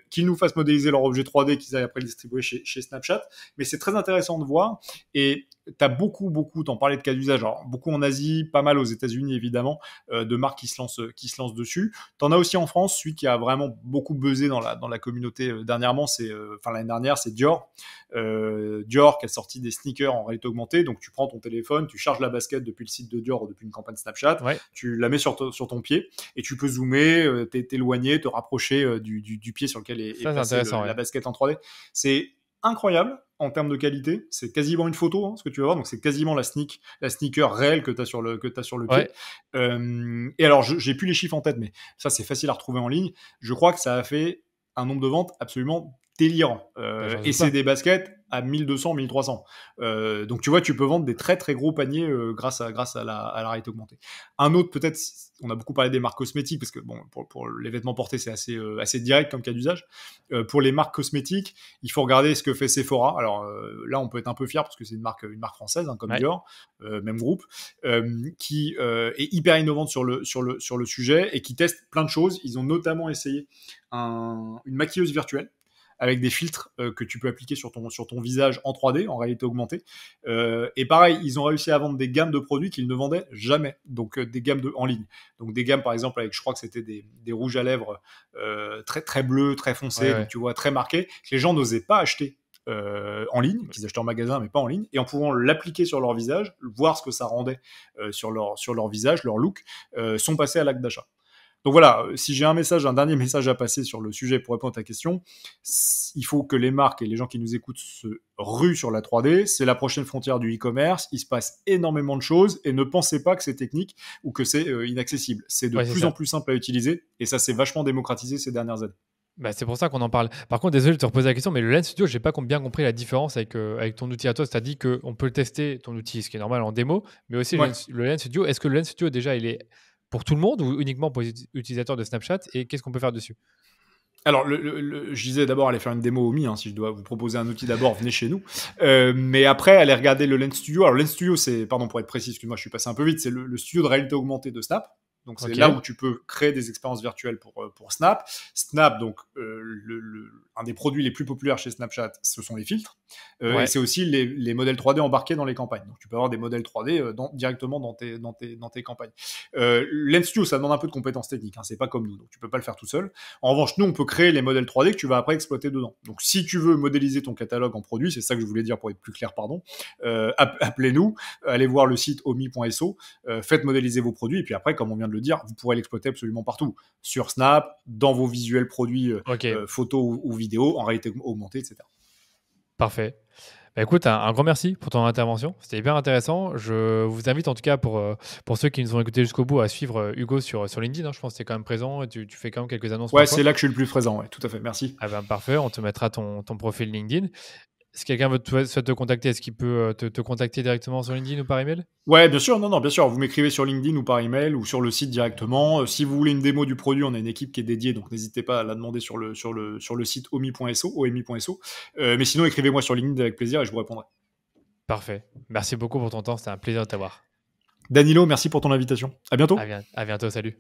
Qu'ils nous fassent modéliser leur objet 3D, qu'ils aillent après le distribuer chez Snapchat. Mais c'est très intéressant de voir, et t'as beaucoup, t'en parlais de cas d'usage, alors beaucoup en Asie, pas mal aux États-Unis évidemment, de marques qui se lancent dessus. T'en as aussi en France, celui qui a vraiment beaucoup buzzé dans la communauté dernièrement, l'année dernière, c'est Dior. Dior qui a sorti des sneakers en réalité augmentée, donc tu prends ton téléphone, tu charges la basket depuis le site de Dior ou depuis une campagne Snapchat, tu la mets sur ton pied et tu peux zoomer, t'éloigner, te rapprocher du pied sur lequel est placée la basket en 3D. C'est incroyable en termes de qualité, c'est quasiment une photo, ce que tu vas voir, donc c'est quasiment la sneaker réelle que tu as sur le pied. Et alors, j'ai plus les chiffres en tête, mais ça c'est facile à retrouver en ligne. Je crois que ça a fait un nombre de ventes absolument délirant. Et c'est des baskets à 1200, 1300. Donc tu vois, tu peux vendre des très très gros paniers grâce à la réalité augmentée. Un autre, peut-être, on a beaucoup parlé des marques cosmétiques, parce que bon, pour les vêtements portés, c'est assez direct comme cas d'usage. Pour les marques cosmétiques, il faut regarder ce que fait Sephora. Alors là, on peut être un peu fier, parce que c'est une marque française, comme Dior, même groupe, qui est hyper innovante sur le sujet et qui teste plein de choses. Ils ont notamment essayé une maquilleuse virtuelle avec des filtres que tu peux appliquer sur ton visage en 3D, en réalité augmentée. Et pareil, ils ont réussi à vendre des gammes de produits qu'ils ne vendaient jamais, donc des gammes en ligne. Donc des gammes, par exemple, avec, je crois que c'était des rouges à lèvres très, très bleus, très foncés, donc tu vois, très marqués, que les gens n'osaient pas acheter en ligne, qu'ils achetaient en magasin, mais pas en ligne, et en pouvant l'appliquer sur leur visage, voir ce que ça rendait sur leur visage, leur look, sont passés à l'acte d'achat. Donc voilà, si j'ai un dernier message à passer sur le sujet pour répondre à ta question, il faut que les marques et les gens qui nous écoutent se ruent sur la 3D. C'est la prochaine frontière du e-commerce. Il se passe énormément de choses et ne pensez pas que c'est technique ou que c'est inaccessible. C'est de plus en plus simple à utiliser et ça s'est vachement démocratisé ces dernières années. Bah, c'est pour ça qu'on en parle. Par contre, désolé de te reposer la question, mais le Lens Studio, j'ai pas bien compris la différence avec ton outil à toi. Tu as dit qu'on peut le tester, ton outil, ce qui est normal en démo, mais aussi le Lens Studio. Est-ce que le Lens Studio, déjà, il est pour tout le monde ou uniquement pour les utilisateurs de Snapchat, et qu'est-ce qu'on peut faire dessus? Alors, je disais d'abord aller faire une démo OMI, si je dois vous proposer un outil d'abord, venez chez nous. Mais après, aller regarder le Lens Studio. Alors, Lens Studio, pour être précis, excuse-moi, je suis passé un peu vite, c'est le studio de réalité augmentée de Snap. Donc, c'est là où tu peux créer des expériences virtuelles pour Snap. Snap, donc, un des produits les plus populaires chez Snapchat, ce sont les filtres. Et c'est aussi les modèles 3D embarqués dans les campagnes. Donc, tu peux avoir des modèles 3D directement dans tes campagnes. Lens Studio, ça demande un peu de compétences techniques. C'est pas comme nous, donc tu peux pas le faire tout seul. En revanche, nous, on peut créer les modèles 3D que tu vas après exploiter dedans. Donc, si tu veux modéliser ton catalogue en produit, c'est ça que je voulais dire pour être plus clair, pardon, appelez-nous, allez voir le site omi.so, faites modéliser vos produits, et puis après, comme on vient de le dire, vous pourrez l'exploiter absolument partout. Sur Snap, dans vos visuels produits photos ou vidéos, en réalité augmentée, etc. Parfait. Bah écoute, un grand merci pour ton intervention. C'était hyper intéressant. Je vous invite en tout cas pour ceux qui nous ont écoutés jusqu'au bout à suivre Hugo sur LinkedIn. Je pense que tu es quand même présent et tu fais quand même quelques annonces. Ouais, c'est là que je suis le plus présent. Ouais, tout à fait. Merci. Ah ben, parfait. On te mettra ton profil LinkedIn. Si quelqu'un souhaite te contacter, est-ce qu'il peut te contacter directement sur LinkedIn ou par email? Ouais, bien sûr, bien sûr. Vous m'écrivez sur LinkedIn ou par email ou sur le site directement. Si vous voulez une démo du produit, on a une équipe qui est dédiée, donc n'hésitez pas à la demander sur le site omi.so. Mais sinon, écrivez-moi sur LinkedIn avec plaisir et je vous répondrai. Parfait. Merci beaucoup pour ton temps. C'était un plaisir de t'avoir. Danilo, merci pour ton invitation. À bientôt. À bientôt. Salut.